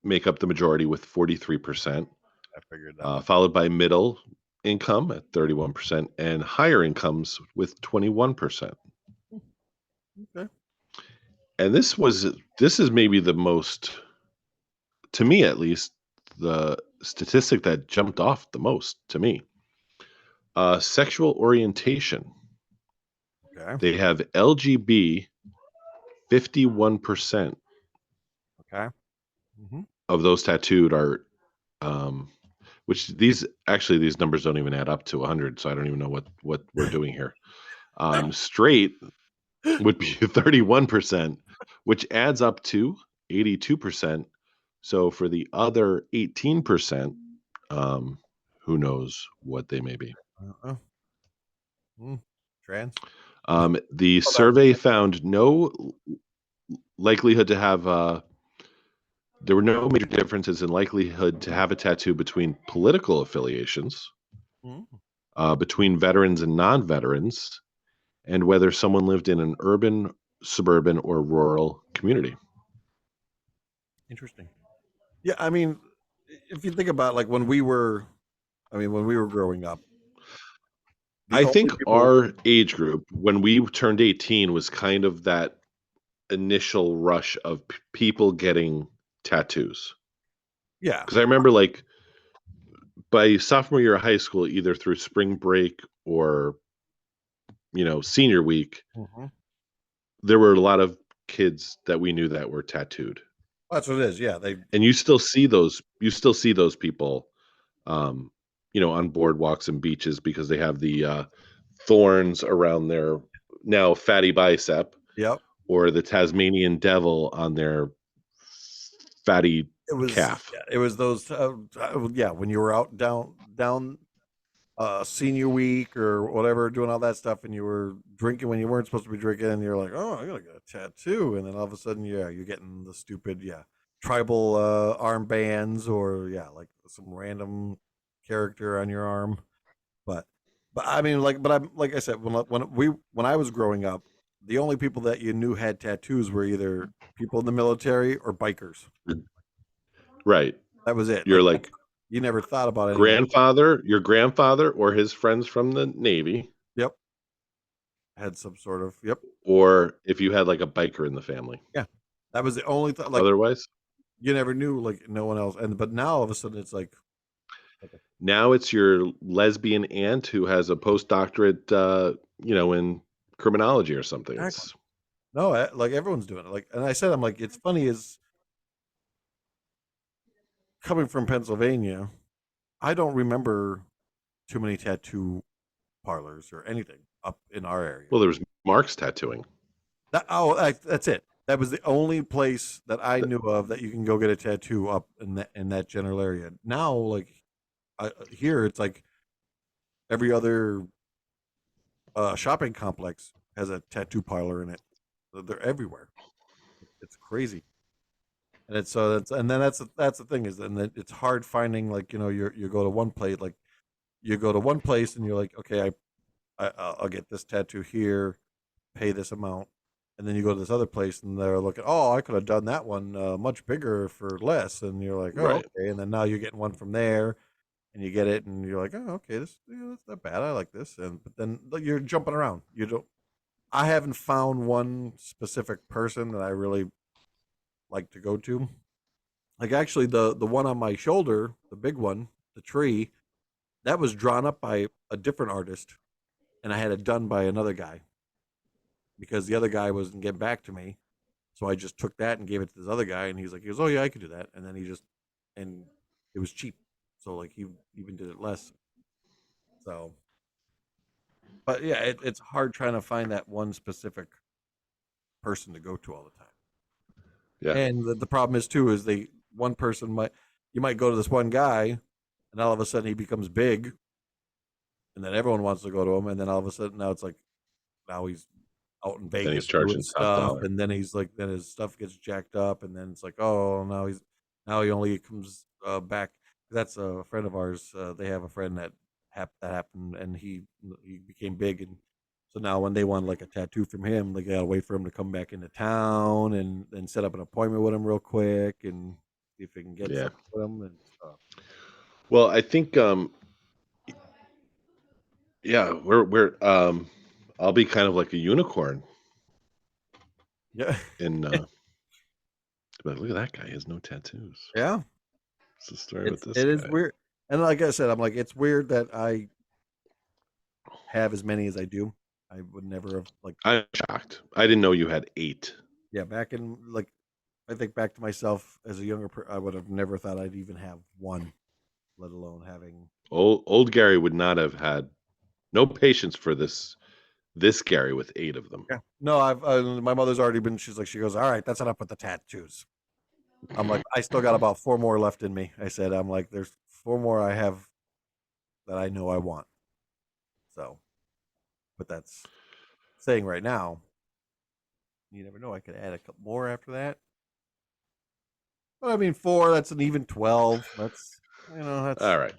make up the majority with 43%, I figured that one. followed by middle income at 31%, and higher incomes with 21%. Okay. And this is maybe the most, to me at least, the statistic that jumped off the most to me. Sexual orientation. Okay. They have LGB 51% Okay. Mm-hmm. of those tattooed are, which these numbers don't even add up to 100, so I don't even know what we're doing here. Straight would be 31%, which adds up to 82%. So for the other 18%, who knows what they may be. Uh-uh. Trans. The Oh, that was survey found no likelihood to have. There were no major differences in likelihood to have a tattoo between political affiliations, between veterans and non-veterans, and whether someone lived in an urban, suburban, or rural community. interesting. Yeah, I mean, if you think about like when we were growing up, the I only think people, our age group, when we turned 18, was kind of that initial rush of people getting tattoos. yeah, Because I remember, like, by sophomore year of high school, either through spring break or senior week, hmm there were a lot of kids that we knew that were tattooed, that's what it is. Yeah, they, and you still see those people, um, on boardwalks and beaches because they have the thorns around their now fatty bicep, yep. or the Tasmanian devil on their fatty calf. It was those, yeah, when you were out down senior week or whatever, doing all that stuff, and you were drinking when you weren't supposed to be drinking, and you're like, oh, I'm gonna get a tattoo, and then all of a sudden, yeah, you're getting the stupid, tribal armbands, or like some random character on your arm. But I mean, but I'm like I said, when I was growing up, the only people that you knew had tattoos were either people in the military or bikers. Right. That was it. Your, Like like, you never thought about anyone. your grandfather or his friends from the Navy, Yep, had some sort of yep. or if you had like a biker in the family. Yeah, that was the only thing. Like Otherwise, you never knew, like no one else. And but now all of a sudden it's like now it's your lesbian aunt who has a postdoctorate, in criminology or something. exactly. It's No, like everyone's doing it. Like, and I said, I'm like, it's funny is coming from Pennsylvania. I don't remember too many tattoo parlors or anything up in our area. well, there was Mark's tattooing. That's it. That was the only place that I knew of that you can go get a tattoo up in that general area. Now, like here, it's like every other shopping complex has a tattoo parlor in it. They're everywhere. It's crazy, and it's so that's and then that's the thing is, and then it's hard finding like you go to one place like you go to one place and you're like, okay, I'll get this tattoo here, pay this amount, and then you go to this other place and they're looking, oh, I could have done that one much bigger for less, and you're like, oh, Right. okay, and then now you're getting one from there, and you get it, and you're like, oh, okay, that's not bad, I like this, and but then you're jumping around. You don't. I haven't found one specific person that I really like to go to. Like actually, the one on my shoulder, the big one, the tree, that was drawn up by a different artist, and I had it done by another guy because the other guy wasn't getting back to me. So I just took that and gave it to this other guy, and he goes, oh yeah, I could do that, and then and it was cheap, so like he even did it less. So, but yeah, it's hard trying to find that one specific person to go to all the time. Yeah. And the problem is too is one person you might go to this one guy, and all of a sudden he becomes big, and then everyone wants to go to him, and then all of a sudden now it's like now he's out in Then he's Vegas doing charging top stuff, dollar. and then he's like, then his stuff gets jacked up, and then it's like, oh, now he only comes back. That's a friend of ours. They have a friend that happened, and he became big, and so now when they want like a tattoo from him, they gotta wait for him to come back into town and then set up an appointment with him real quick and see if they can get Yeah. something with him and stuff. Well, I think, yeah, we're I'll be kind of like a unicorn Yeah. And like, look at that guy. He has no tattoos. Yeah. What's the story with this It is guy? weird. And like I said, I'm like, it's weird that I have as many as I do. I would never have like, I'm shocked. I didn't know you had 8. yeah, back in like, I think back to myself as a I would have never thought I'd even have one, let alone having. Old Gary would not have had no patience for this Gary with 8 of them. Yeah. No, my mother's already been. She's like, she goes, all right, that's enough with the tattoos. I'm like, I still got about 4 more left in me. I said, I'm like, there's 4 more I have that I know I want. So, but that's saying right now. You never know. I could add a couple more after that. But I mean, 4. That's an even 12. That's that's All right.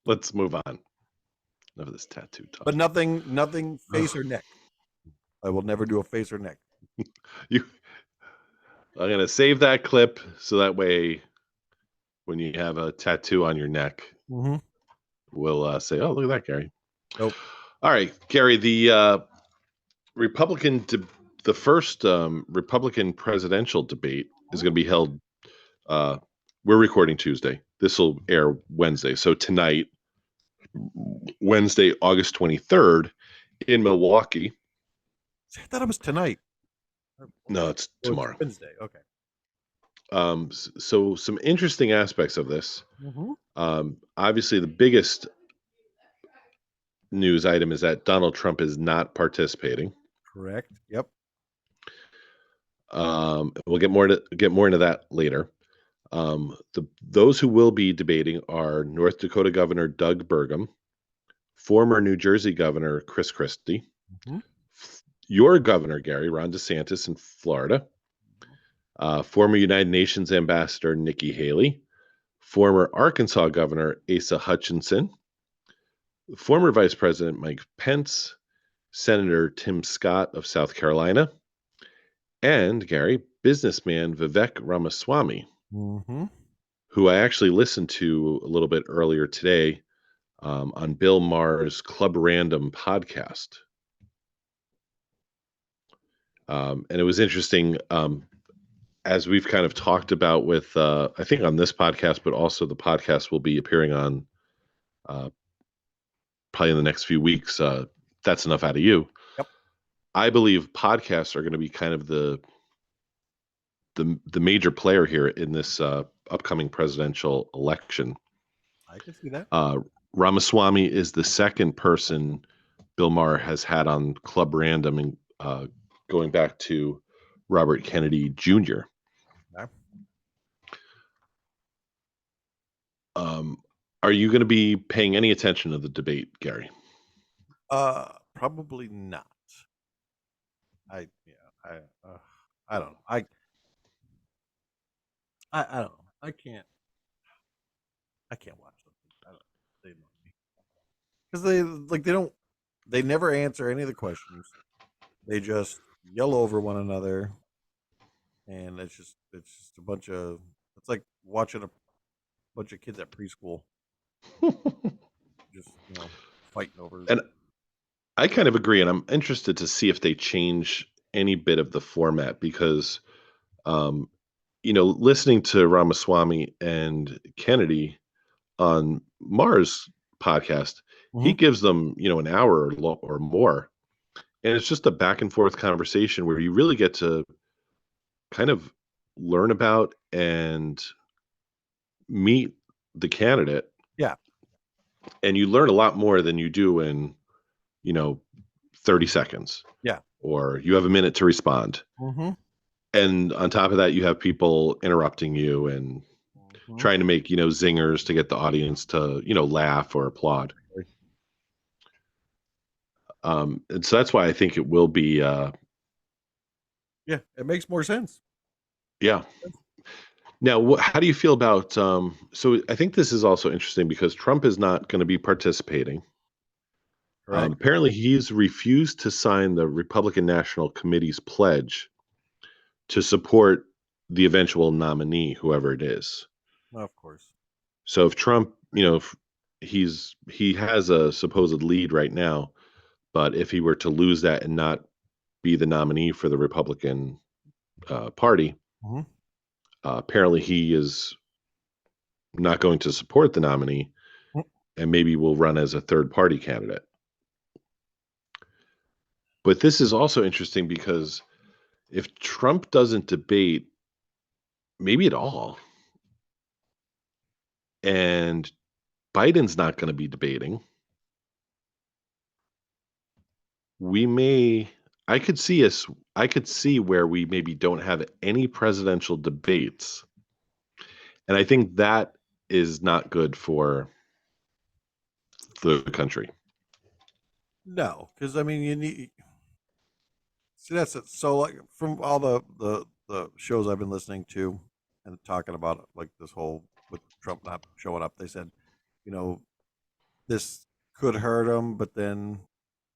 Let's move on. Enough of this tattoo talk. But nothing face or neck. I will never do a face or neck. I'm gonna save that clip so that way, when you have a tattoo on your neck, we'll say, "Oh, look at that, Gary." Nope. All right, Gary. The the first Republican presidential debate is going to be held. We're recording Tuesday. This will air Wednesday. So tonight, Wednesday, August 23rd, in Milwaukee. I thought it was tonight. No, it's tomorrow. It's Wednesday. Okay. So some interesting aspects of this. Obviously, the biggest news item is that Donald Trump is not participating. Correct. Yep. We'll get more into that later. Those who will be debating are North Dakota Governor Doug Burgum, former New Jersey Governor Chris Christie, your governor, Gary, Ron DeSantis in Florida, former United Nations Ambassador Nikki Haley, former Arkansas Governor Asa Hutchinson, former Vice President Mike Pence, Senator Tim Scott of South Carolina, and Gary, businessman Vivek Ramaswamy, who I actually listened to a little bit earlier today on Bill Maher's Club Random podcast. And it was interesting, as we've kind of talked about with, I think on this podcast, but also the podcast will be appearing on probably in the next few weeks. That's enough out of you. Yep. I believe podcasts are going to be kind of the major player here in this upcoming presidential election. I can see that. Ramaswamy is the second person Bill Maher has had on Club Random, and going back to Robert Kennedy Jr. Okay. Are you going to be paying any attention to the debate, Gary? Probably not. I don't know. I don't know. I can't watch them. I don't. They annoy me because they never answer any of the questions. They just yell over one another, and it's just a bunch of. It's like watching a bunch of kids at preschool, just fighting over. And I kind of agree, and I'm interested to see if they change any bit of the format because, listening to Ramaswamy and Kennedy on Maher's podcast, he gives them, an hour or more. And it's just a back and forth conversation where you really get to kind of learn about and meet the candidate. Yeah. And you learn a lot more than you do in, 30 seconds. Yeah. Or you have a minute to respond. And on top of that, you have people interrupting you and trying to make, zingers to get the audience to, laugh or applaud. And so that's why I think it will be. Yeah, it makes more sense. Yeah. Now, how do you feel about? So I think this is also interesting because Trump is not going to be participating. Apparently, he's refused to sign the Republican National Committee's pledge to support the eventual nominee, whoever it is. Of course. So if Trump, he has a supposed lead right now, but if he were to lose that and not be the nominee for the Republican Party. Mhm. Apparently, he is not going to support the nominee and maybe will run as a third-party candidate. But this is also interesting because if Trump doesn't debate, maybe at all, and Biden's not going to be debating, I could see where we maybe don't have any presidential debates. And I think that is not good for the country. No, because I mean, you need. See, that's it. So, like, from all the shows I've been listening to and talking about, like this whole with Trump not showing up, they said, you know, this could hurt him, but then,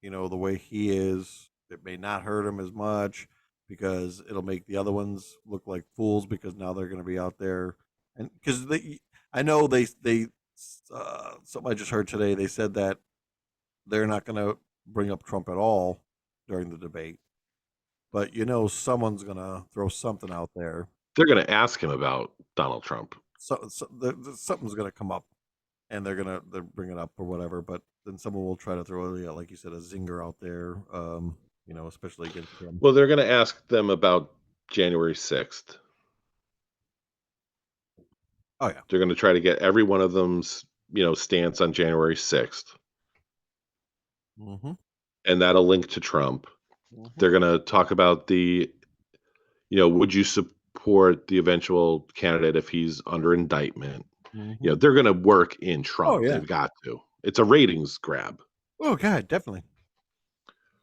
the way he is, it may not hurt him as much because it'll make the other ones look like fools because now they're going to be out there, and because I know they something I just heard today, they said that they're not going to bring up Trump at all during the debate, but someone's going to throw something out there. They're going to ask him about Donald Trump. Something's going to come up, and they're bring it up or whatever. But then someone will try to throw, like you said, a zinger out there. Especially against him. Well, they're going to ask them about January 6th. Oh yeah, they're going to try to get every one of them's stance on January 6th, and that'll link to Trump. They're going to talk about would you support the eventual candidate if he's under indictment? They're going to work in Trump. Oh, yeah. They've got to. It's a ratings grab. Oh God, definitely.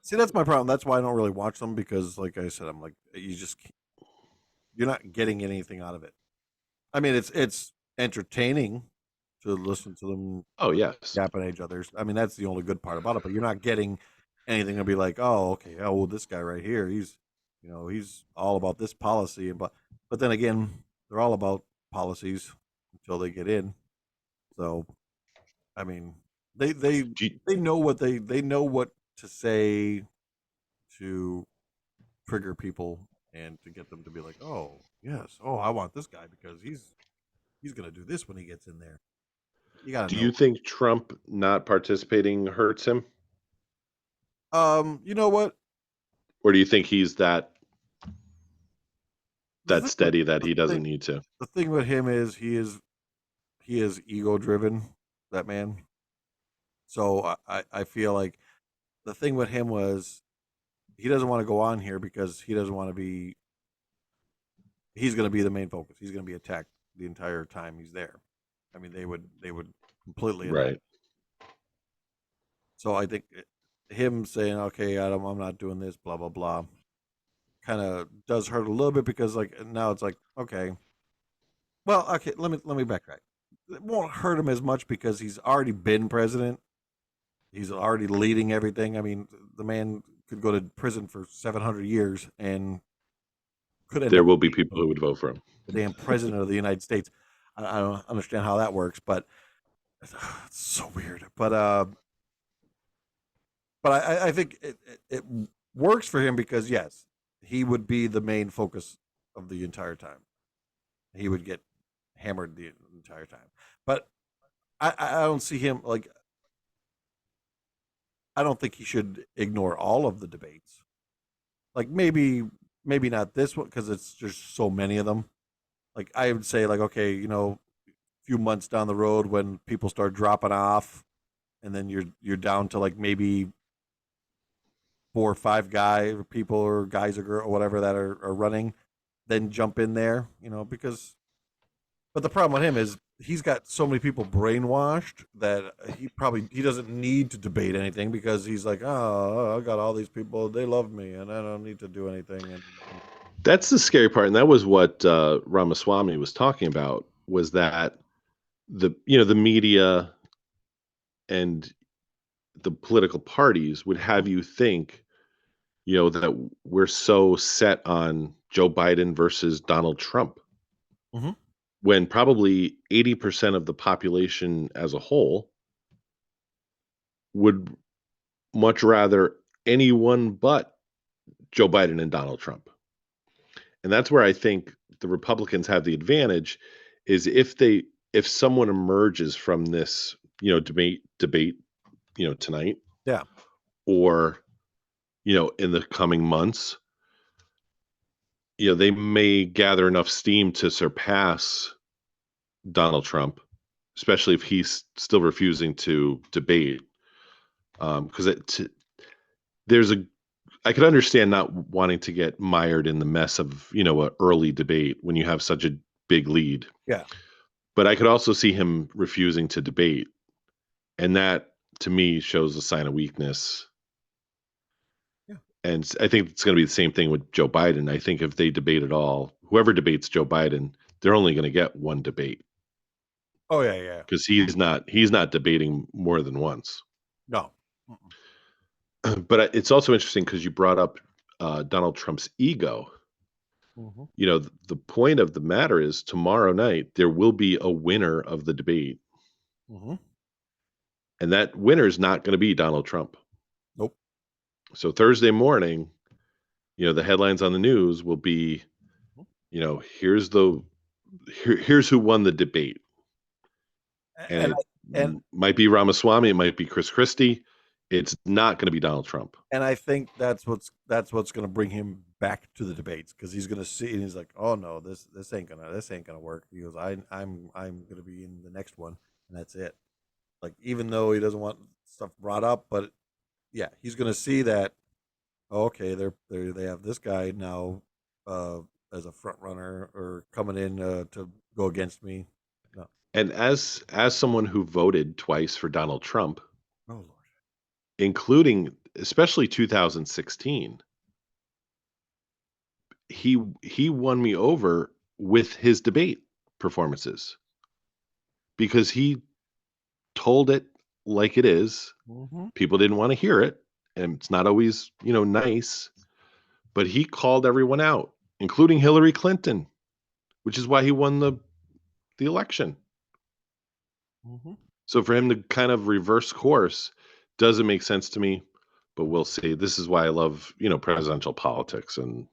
See, that's my problem. That's why I don't really watch them because, like I said, I'm like, you're not getting anything out of it. I mean, it's entertaining to listen to them. Oh yes, yapping at each other. I mean, that's the only good part about it. But you're not getting anything to be like, oh, okay, oh, well, this guy right here, he's all about this policy, but then again, they're all about policies until they get in. So, I mean, they know what they know what to say to trigger people and to get them to be like, oh yes, oh I want this guy because he's gonna do this when he gets in there. You gotta. Do you think Trump not participating hurts him? You know what? Or do you think he's that steady that he doesn't need to? The thing with him is he is ego driven, that man. So I feel like the thing with him was he doesn't want to go on here because he doesn't want to be. He's going to be the main focus. He's going to be attacked the entire time he's there. I mean, they would completely right. So I think him saying, "Okay, Adam, I'm not doing this," blah blah blah, kind of does hurt a little bit because like now it's like, okay, well, okay, let me backtrack. It won't hurt him as much because he's already been president. He's already leading everything. I mean, the man could go to prison for 700 years and there will be people who would vote for him. The damn president of the United States. I don't understand how that works, but it's so weird. But I think it works for him because yes, he would be the main focus of the entire time. He would get hammered the entire time. But I don't see him like. I don't think he should ignore all of the debates. Like maybe not this one because it's just so many of them. Like I would say, like okay, a few months down the road when people start dropping off, and then you're down to like maybe 4 or 5 guys or people or guys or girl or whatever that are running, then jump in there, because. But the problem with him is he's got so many people brainwashed that he doesn't need to debate anything because he's like, oh, I got all these people, they love me, and I don't need to do anything. And that's the scary part, and that was what Ramaswamy was talking about. Was that the media and the political parties would have you think, that we're so set on Joe Biden versus Donald Trump. Mm-hmm. When probably 80% of the population as a whole would much rather anyone but Joe Biden and Donald Trump. And that's where I think the Republicans have the advantage is if someone emerges from this, debate, tonight Yeah. or, in the coming months, they may gather enough steam to surpass Donald Trump, especially if he's still refusing to debate. Because I could understand not wanting to get mired in the mess of, an early debate when you have such a big lead. Yeah. But I could also see him refusing to debate. And that, to me, shows a sign of weakness. Yeah. And I think it's going to be the same thing with Joe Biden. I think if they debate at all, whoever debates Joe Biden, they're only going to get one debate. Oh, yeah. Because he's not debating more than once. No. But it's also interesting because you brought up Donald Trump's ego. Mm-hmm. The point of the matter is tomorrow night there will be a winner of the debate. Mm-hmm. And that winner is not going to be Donald Trump. Nope. So Thursday morning, the headlines on the news will be, here's who won the debate. And it might be Ramaswamy, it might be Chris Christie. It's not going to be Donald Trump. And I think that's what's going to bring him back to the debates, because he's going to see and he's like, oh no, this ain't gonna work. He goes, I'm going to be in the next one, and that's it. Like, even though he doesn't want stuff brought up, but yeah, he's going to see that. Oh, okay, they have this guy now as a front runner or coming in to go against me. No. And as someone who voted twice for Donald Trump, oh Lord, including especially 2016, he won me over with his debate performances because he told it like it is. Mm-hmm. People didn't want to hear it, and it's not always, nice, but he called everyone out, including Hillary Clinton, which is why he won the election. Mm-hmm. So for him to kind of reverse course doesn't make sense to me, but we'll see. This is why I love, presidential politics and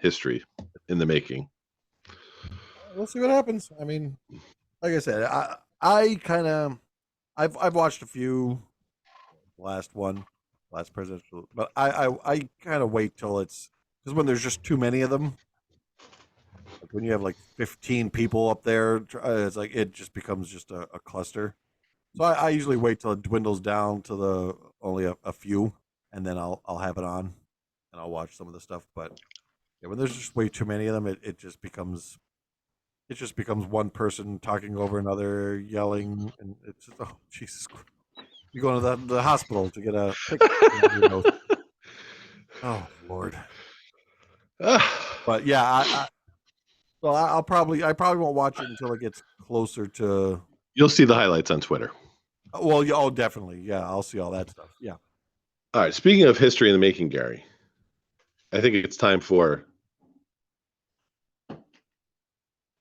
history in the making. We'll see what happens. I mean, like I said, I kind of I've watched a few. Last presidential, but I kind of wait till it's, because when there's just too many of them, like when you have like 15 people up there, it's like it just becomes just a cluster. So I usually wait till it dwindles down to the only a few, and then I'll have it on, and I'll watch some of the stuff. But yeah, when there's just way too many of them, it just becomes one person talking over another, yelling, and it's just, oh Jesus Christ. You go to the hospital to get a prick. Oh Lord! But yeah, I probably won't watch it until it gets closer to. You'll see the highlights on Twitter. Well, yeah, oh, definitely, yeah, I'll see all that stuff. Yeah. All right. Speaking of history in the making, Gary, I think it's time for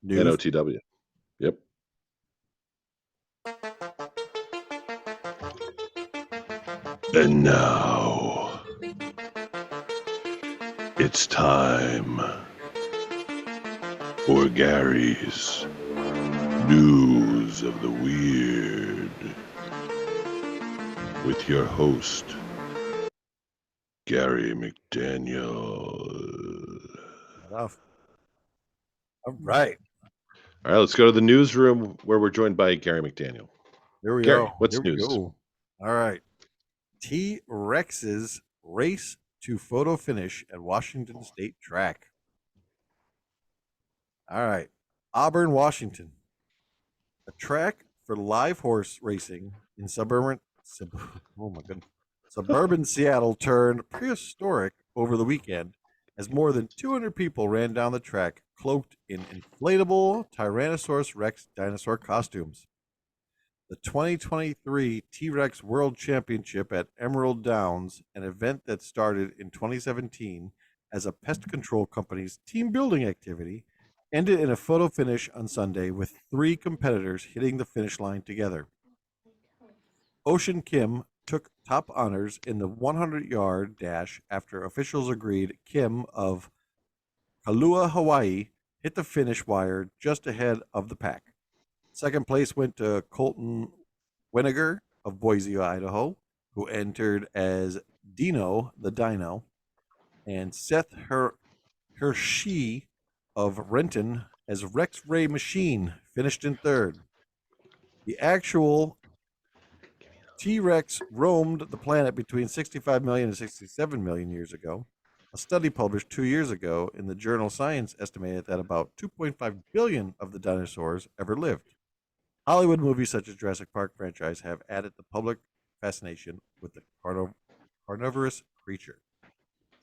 News. NOTW. Yep. And now it's time for Gary's News of the Weird with your host, Gary McDaniel. Enough. All right. All right, let's go to the newsroom where we're joined by Gary McDaniel. Here we Gary, go. what's Here we news? go. All right. T-Rexes race to photo finish at Washington State track. All right. Auburn, Washington. A track for live horse racing in suburban Seattle turned prehistoric over the weekend as more than 200 people ran down the track cloaked in inflatable Tyrannosaurus Rex dinosaur costumes. The 2023 T-Rex World Championship at Emerald Downs, an event that started in 2017 as a pest control company's team building activity, ended in a photo finish on Sunday with 3 competitors hitting the finish line together. Ocean Kim, took top honors in the 100-yard dash after officials agreed Kim of Kailua, Hawaii, hit the finish wire just ahead of the pack. Second place went to Colton Weniger of Boise, Idaho, who entered as Dino the Dino, and Seth Hershey of Renton as Rex Ray Machine finished in third. The actual T-Rex roamed the planet between 65 million and 67 million years ago. A study published 2 years ago in the journal Science estimated that about 2.5 billion of the dinosaurs ever lived. Hollywood movies such as Jurassic Park franchise have added the public fascination with the carnivorous creature.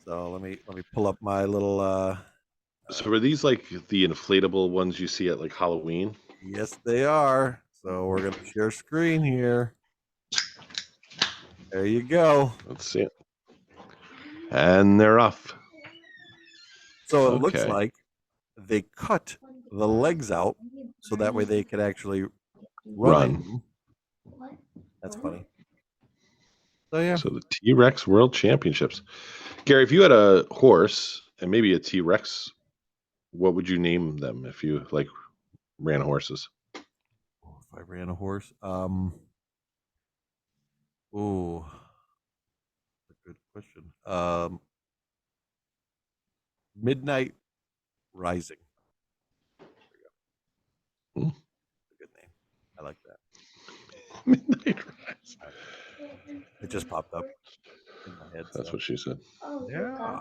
So let me pull up my little. So are these like the inflatable ones you see at like Halloween? Yes, they are. So we're gonna share screen here. There you go. Let's see it. And they're off. So it looks like they cut the legs out so that way they could actually run. That's funny. So yeah. So the T-Rex World Championships. Gary, if you had a horse and maybe a T-Rex, what would you name them if you like ran horses? If I ran a horse, a good question. Midnight Rising. There you go. A good name. I like that. Midnight Rising. It just popped up in my head. That's what she said. Yeah.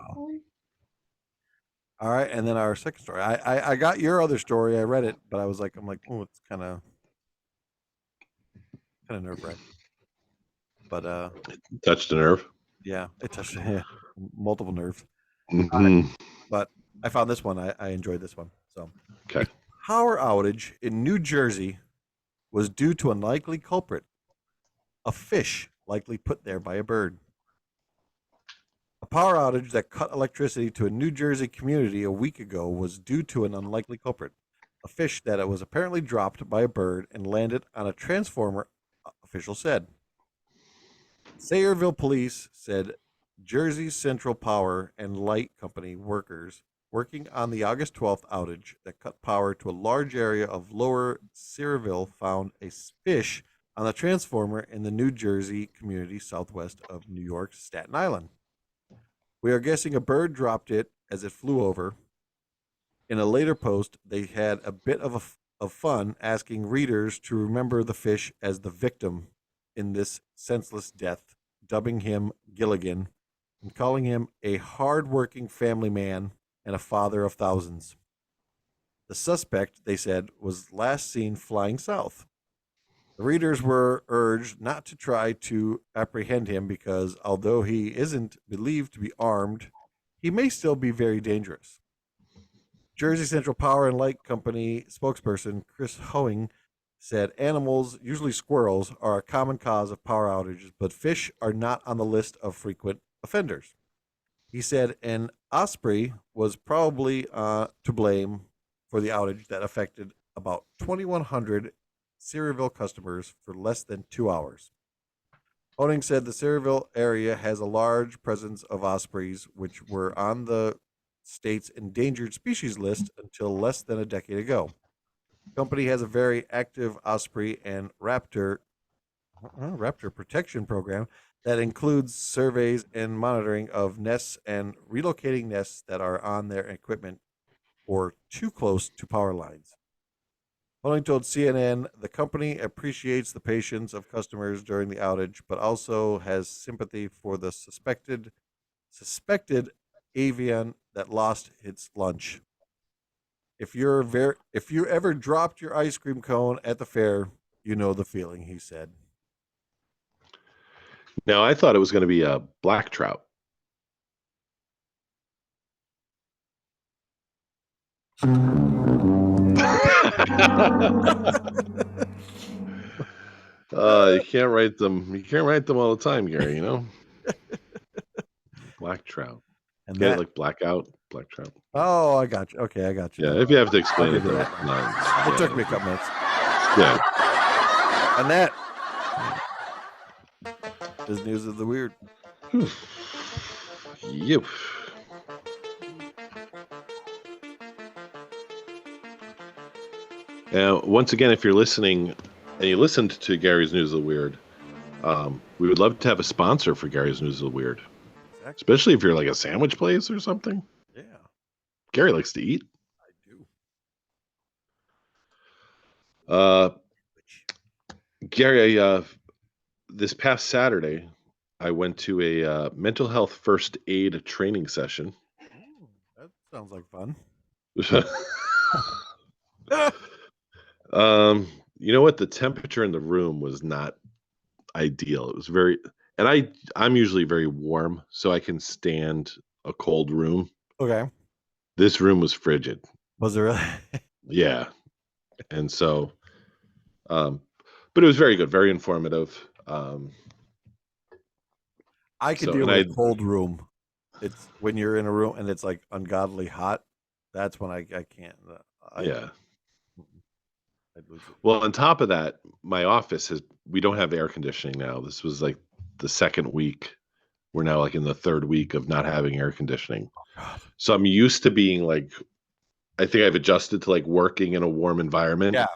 All right, and then our second story. I got your other story. I read it, but I'm like, oh, it's kind of nerve-wracking. But it touched a nerve. Yeah, it touched multiple nerves. Mm-hmm. But I found this one. I enjoyed this one. So, okay. A power outage in New Jersey was due to an unlikely culprit, a fish likely put there by a bird. A power outage that cut electricity to a New Jersey community a week ago was due to an unlikely culprit, a fish that was apparently dropped by a bird and landed on a transformer, officials said. Sayreville police said Jersey Central Power and Light Company workers working on the August 12th outage that cut power to a large area of lower Sayreville found a fish on the transformer in the New Jersey community southwest of New York's Staten Island. We are guessing a bird dropped it as it flew over. In a later post, they had a bit of fun asking readers to remember the fish as the victim in this senseless death, dubbing him Gilligan and calling him a hard-working family man and a father of thousands. The suspect, they said, was last seen flying south. The readers were urged not to try to apprehend him because, although he isn't believed to be armed, he may still be very dangerous. Jersey Central Power and Light Company spokesperson Chris Hoeing said animals, usually squirrels, are a common cause of power outages, but fish are not on the list of frequent offenders. He said an osprey was probably to blame for the outage that affected about 2,100 Sayreville customers for less than 2 hours. Hoeing said the Sayreville area has a large presence of ospreys, which were on the state's endangered species list until less than a decade ago. The company has a very active osprey and raptor protection program that includes surveys and monitoring of nests and relocating nests that are on their equipment or too close to power lines. Hoeing told CNN the company appreciates the patience of customers during the outage, but also has sympathy for the suspected avian that lost its lunch. If you ever dropped your ice cream cone at the fair, you know the feeling, he said. Now, I thought it was going to be a black trout. You can't write them. You can't write them all the time, Gary. You know, black trout. And get it like blackout, black trout. Oh, I got you. Okay, I got you. Yeah, if you have to explain it, it took me a couple minutes. Yeah. And that is news of the weird. Yep. Now, once again, if you're listening and you listened to Gary's News of the Weird, we would love to have a sponsor for Gary's News of the Weird, Exactly. especially if you're like a sandwich place or something. Yeah, Gary likes to eat. I do. Gary, this past Saturday, I went to a mental health first aid training session. Ooh, that sounds like fun. You know what? The temperature in the room was not ideal. It was very, and I'm usually very warm, so I can stand a cold room. Okay. This room was frigid. Was there really? Yeah. And so, but it was very good, very informative. I could So, deal and with a cold room. It's when you're in a room and it's like ungodly hot. That's when I can't. Yeah. I'd lose it. Well, on top of that, my office we don't have air conditioning now. This was like the second week. We're now like in the third week of not having air conditioning. God. So I'm used to being like, I think I've adjusted to like working in a warm environment. Yeah.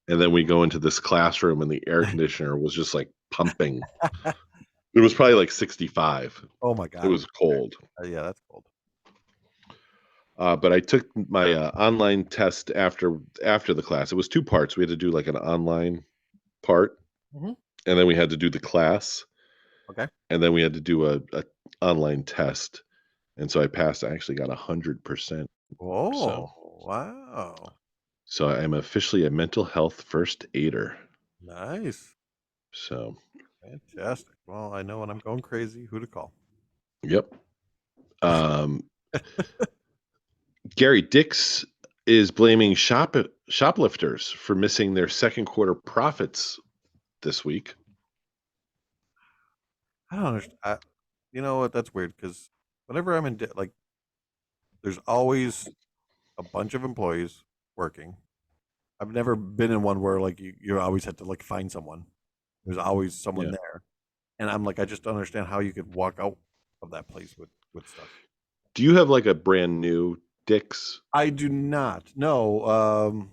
And then we go into this classroom and the air conditioner was just like pumping. It was probably like 65. Oh my God. It was cold. Yeah, that's cold. But I took my online test after the class. It was 2 parts. We had to do like an online part, Mhm. and then we had to do the class, Okay. and then we had to do a online test. And so I passed. I actually got 100%. Oh, wow. So I'm officially a mental health first aider. Nice. So, Fantastic. Well, I know when I'm going crazy, who to call. yep. Gary, Dick's is blaming shoplifters for missing their second quarter profits this week. I don't understand. You know what? That's weird because whenever I'm in, like, there's always a bunch of employees working. I've never been in one where like you always have to like find someone. There's always someone Yeah. there, and I'm like, I just don't understand how you could walk out of that place with stuff. Do you have like a brand new Dick's? I do not. No.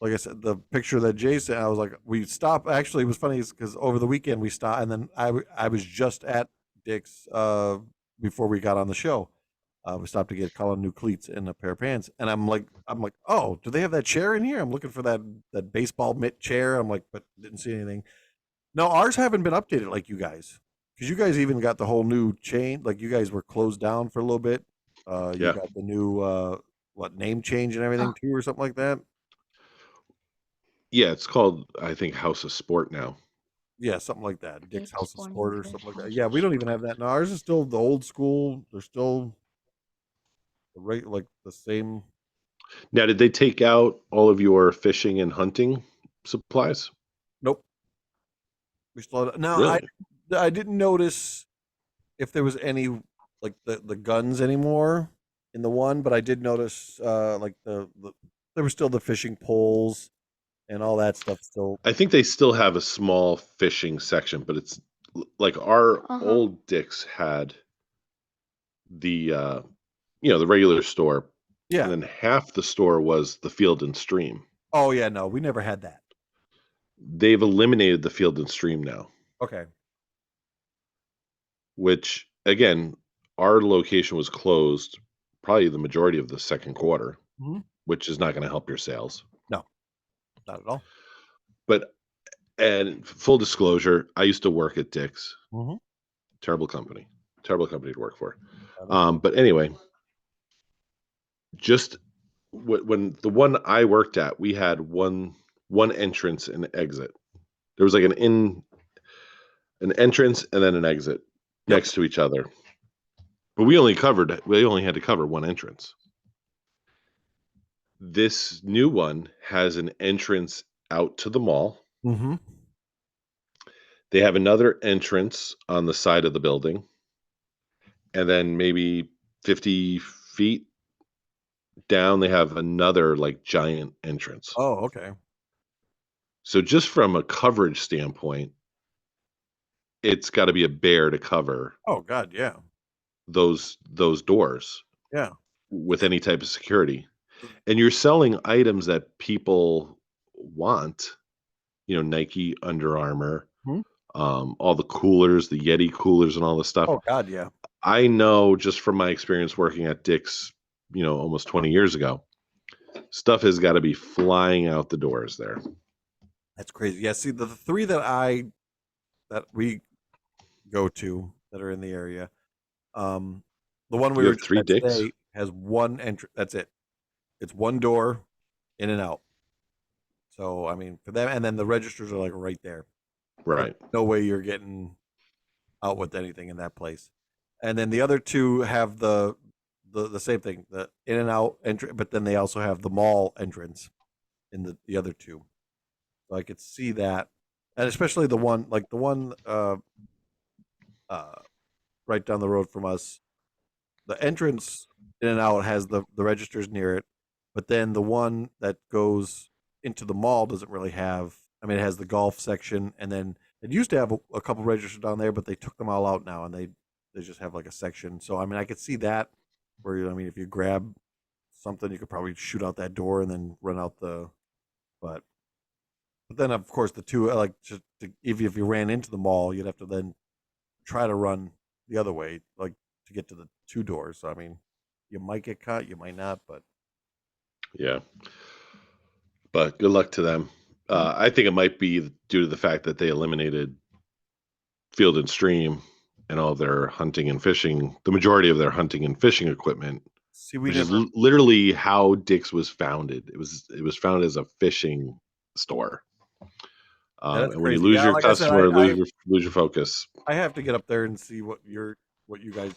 Like I said, the picture that Jay sent, I was like, we stopped. Actually, it was funny because over the weekend we stopped, and then I was just at Dick's before we got on the show. We stopped to get Colin new cleats and a pair of pants, and I'm like, oh, do they have that chair in here? I'm looking for that baseball mitt chair. I'm like, but didn't see anything. No, ours haven't been updated like you guys, because you guys even got the whole new chain. Like you guys were closed down for a little bit. You Yeah. got the new name change and everything too, or something like that. Yeah, it's called, I think, House of Sport now. Yeah, something like that. Dick's Dick's House of Sporting Sport or Goods something like that. House Yeah, of we don't even Sport. have that. No, ours is still the old school. They're still like the same. Now, did they take out all of your fishing and hunting supplies? Nope. We still have, now. Really? I didn't notice if there was any like the guns anymore in the one, but I did notice like there were still the fishing poles and all that stuff still. I think they still have a small fishing section, but it's like our old Dick's had the the regular store, Yeah. and then half the store was the Field and Stream. Oh yeah, no, we never had that. They've eliminated the Field and Stream now, Okay. which again, our location was closed probably the majority of the second quarter, Mhm. which is not going to help your sales. No, not at all. But and full disclosure, I used to work at Dick's. Mm-hmm. Terrible company to work for. But anyway, just when the one I worked at, we had one entrance and exit. There was like an entrance and then an exit next to each other. But we only had to cover one entrance. This new one has an entrance out to the mall. Mm-hmm. They have another entrance on the side of the building. And then maybe 50 feet down, they have another like giant entrance. Oh, okay. So just from a coverage standpoint, it's got to be a bear to cover Oh God, yeah, those doors yeah. with any type of security. And you're selling items that people want, Nike, Under Armour, Hmm? all the coolers, the Yeti coolers and all this stuff. Oh God, yeah. I know just from my experience working at Dick's, almost 20 years ago, stuff has got to be flying out the doors there. That's crazy. Yeah, see the three that we go to that are in the area. The one we You were have just 3 at Dick's? today has one entry. That's it. It's one door, in and out. So I mean, for them, and then the registers are like right there. So Right. no way you're getting out with anything in that place. And then the other two have the same thing, the in and out entry, but then they also have the mall entrance in the other two. So I could see that, and especially the one like the one uh, right down the road from us. The entrance in and out has the registers near it, but then the one that goes into the mall doesn't really have. I mean, it has the golf section, and then it used to have a couple registers down there, but they took them all out now, and they just have like a section. So I mean, I could see that where I mean, if you grab something, you could probably shoot out that door and then run out the. But but then of course the two like just if you ran into the mall, you'd have to then try to run the other way, like to get to the two doors. So I mean, you might get caught, you might not, but Yeah. But good luck to them. I think it might be due to the fact that they eliminated Field and Stream and all their hunting and fishing, the majority of their hunting and fishing equipment, see, we which is never. literally how Dick's was founded. It was founded as a fishing store. Yeah, that's And when you crazy. lose Yeah, your like I said, customer, lose your focus. I have to get up there and see what you guys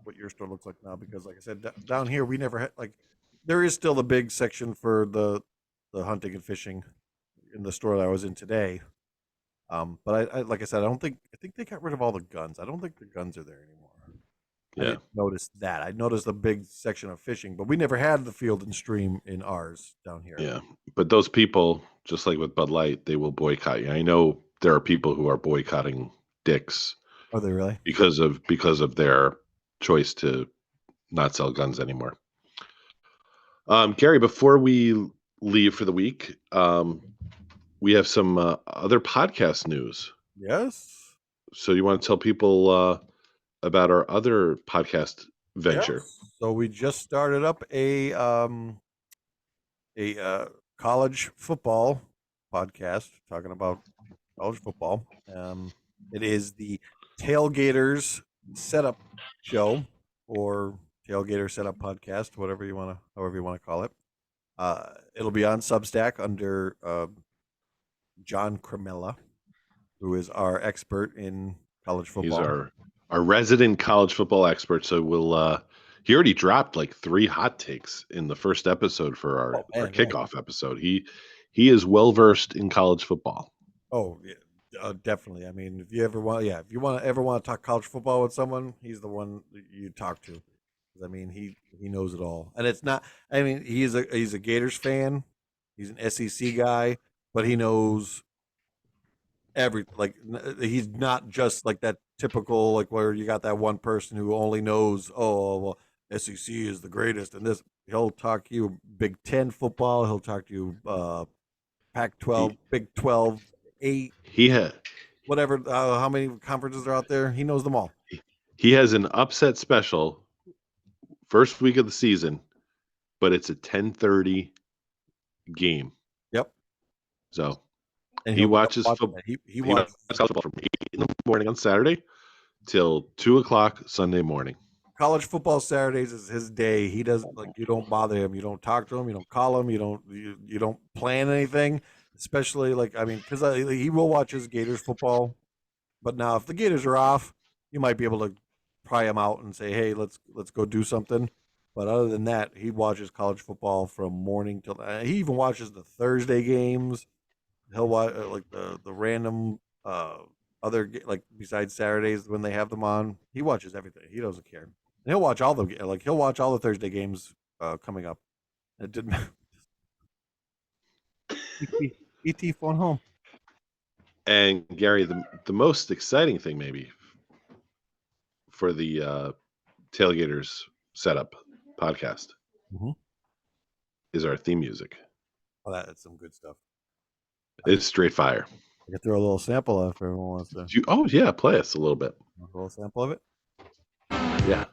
what your store looks like now because, like I said, down here we never had like there is still the big section for the hunting and fishing in the store that I was in today. But I like I said, I think they got rid of all the guns. I don't think the guns are there anymore. I Yeah. didn't notice that. I noticed a big section of fishing, but we never had the Field and Stream in ours down here. Yeah. But those people, just like with Bud Light, they will boycott you. I know there are people who are boycotting Dick's Are they really? because of their choice to not sell guns anymore. Gary, before we leave for the week, we have some other podcast news. Yes. So you want to tell people about our other podcast venture? Yes. So we just started up a college football podcast talking about college football. It is the Tailgaters Setup Show or Tailgater Setup Podcast, however you want to call it. It'll be on Substack under John Cremella, who is our expert in college He's football. our resident college football expert. So he already dropped like 3 hot takes in the first episode for our Man, yeah. kickoff episode. He is well versed in college football. Oh, yeah, definitely. I mean, if you ever want to talk college football with someone, he's the one that you talk to. 'Cause, I mean, he knows it all, and it's not. I mean, he's a Gators fan. He's an SEC guy, but he knows he's not just like that typical like where you got that one person who only knows well SEC is the greatest, and this he'll talk to you Big Ten football. He'll talk to you Pac-12, He Big 12, 8, he ha- whatever, how many conferences are out there. He knows them all. he has an upset special first week of the season, but it's a 10:30 game. Yep. So And he he'll be watches watching football. that. He He watches watches college football from 8 in the morning on Saturday till 2 o'clock Sunday morning. college football Saturdays is his day. He doesn't like you don't bother him. You don't talk to him. You don't call him. You don't plan anything. Especially like I mean, because he will watch his Gators football. But now if the Gators are off, you might be able to pry him out and say, hey, let's go do something. But other than that, he watches college football from morning till. He even watches the Thursday games. He'll watch like the random like besides Saturdays when they have them on. He watches everything. He doesn't care. And he'll watch all the Thursday games coming up. It didn't. ET phone home. And Gary, the most exciting thing maybe for the Tailgaters Setup podcast is our theme music. Oh, that's some good stuff. It's straight fire. I can throw a little sample on if everyone wants to. Oh yeah, play us a little bit. A little sample of it. Yeah.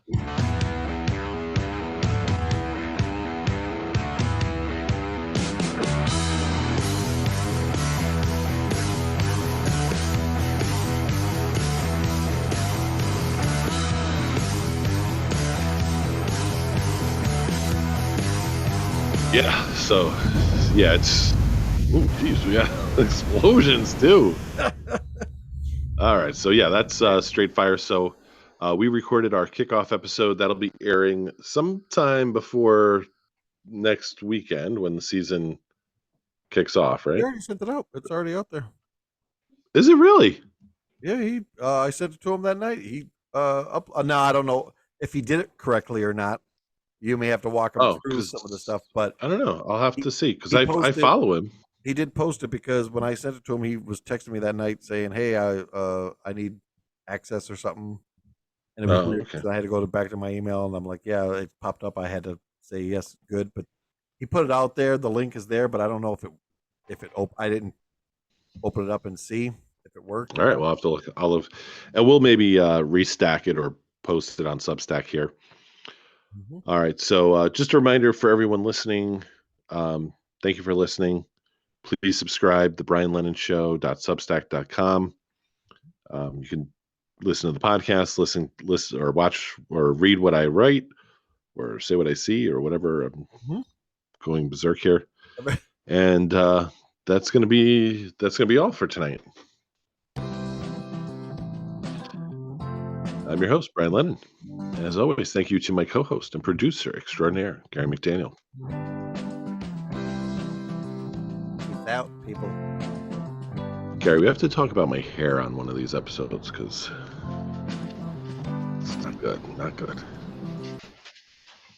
Yeah, so yeah, it's geez, we got explosions too. All right, so yeah, that's straight fire. So we recorded our kickoff episode. That'll be airing sometime before next weekend when the season kicks off, right? You already sent it out. It's already out there. Is it really? Yeah, I sent it to him that night. He no, I don't know if he did it correctly or not. You may have to walk him through some of the stuff, but I don't know. I'll have to see because I follow him. He did post it because when I sent it to him, he was texting me that night saying, "Hey, I need access or something," and it was weird. Okay. So I had to go back to my email, and I'm like, "Yeah, it popped up." I had to say yes, good, but he put it out there. The link is there, but I don't know if it I didn't open it up and see if it worked. All right, we'll have to look. And we'll maybe restack it or post it on Substack here. All right, so just a reminder for everyone listening. Thank you for listening. Please subscribe to brianlennonshow.substack.com. You can listen to the podcast, listen, or watch or read what I write, or say what I see, or whatever. I'm going berserk here, and that's gonna be all for tonight. I'm your host, Brian Lennon. And as always, thank you to my co-host and producer extraordinaire, Gary McDaniel. Peace out, people. Gary, we have to talk about my hair on one of these episodes because it's not good. Not good.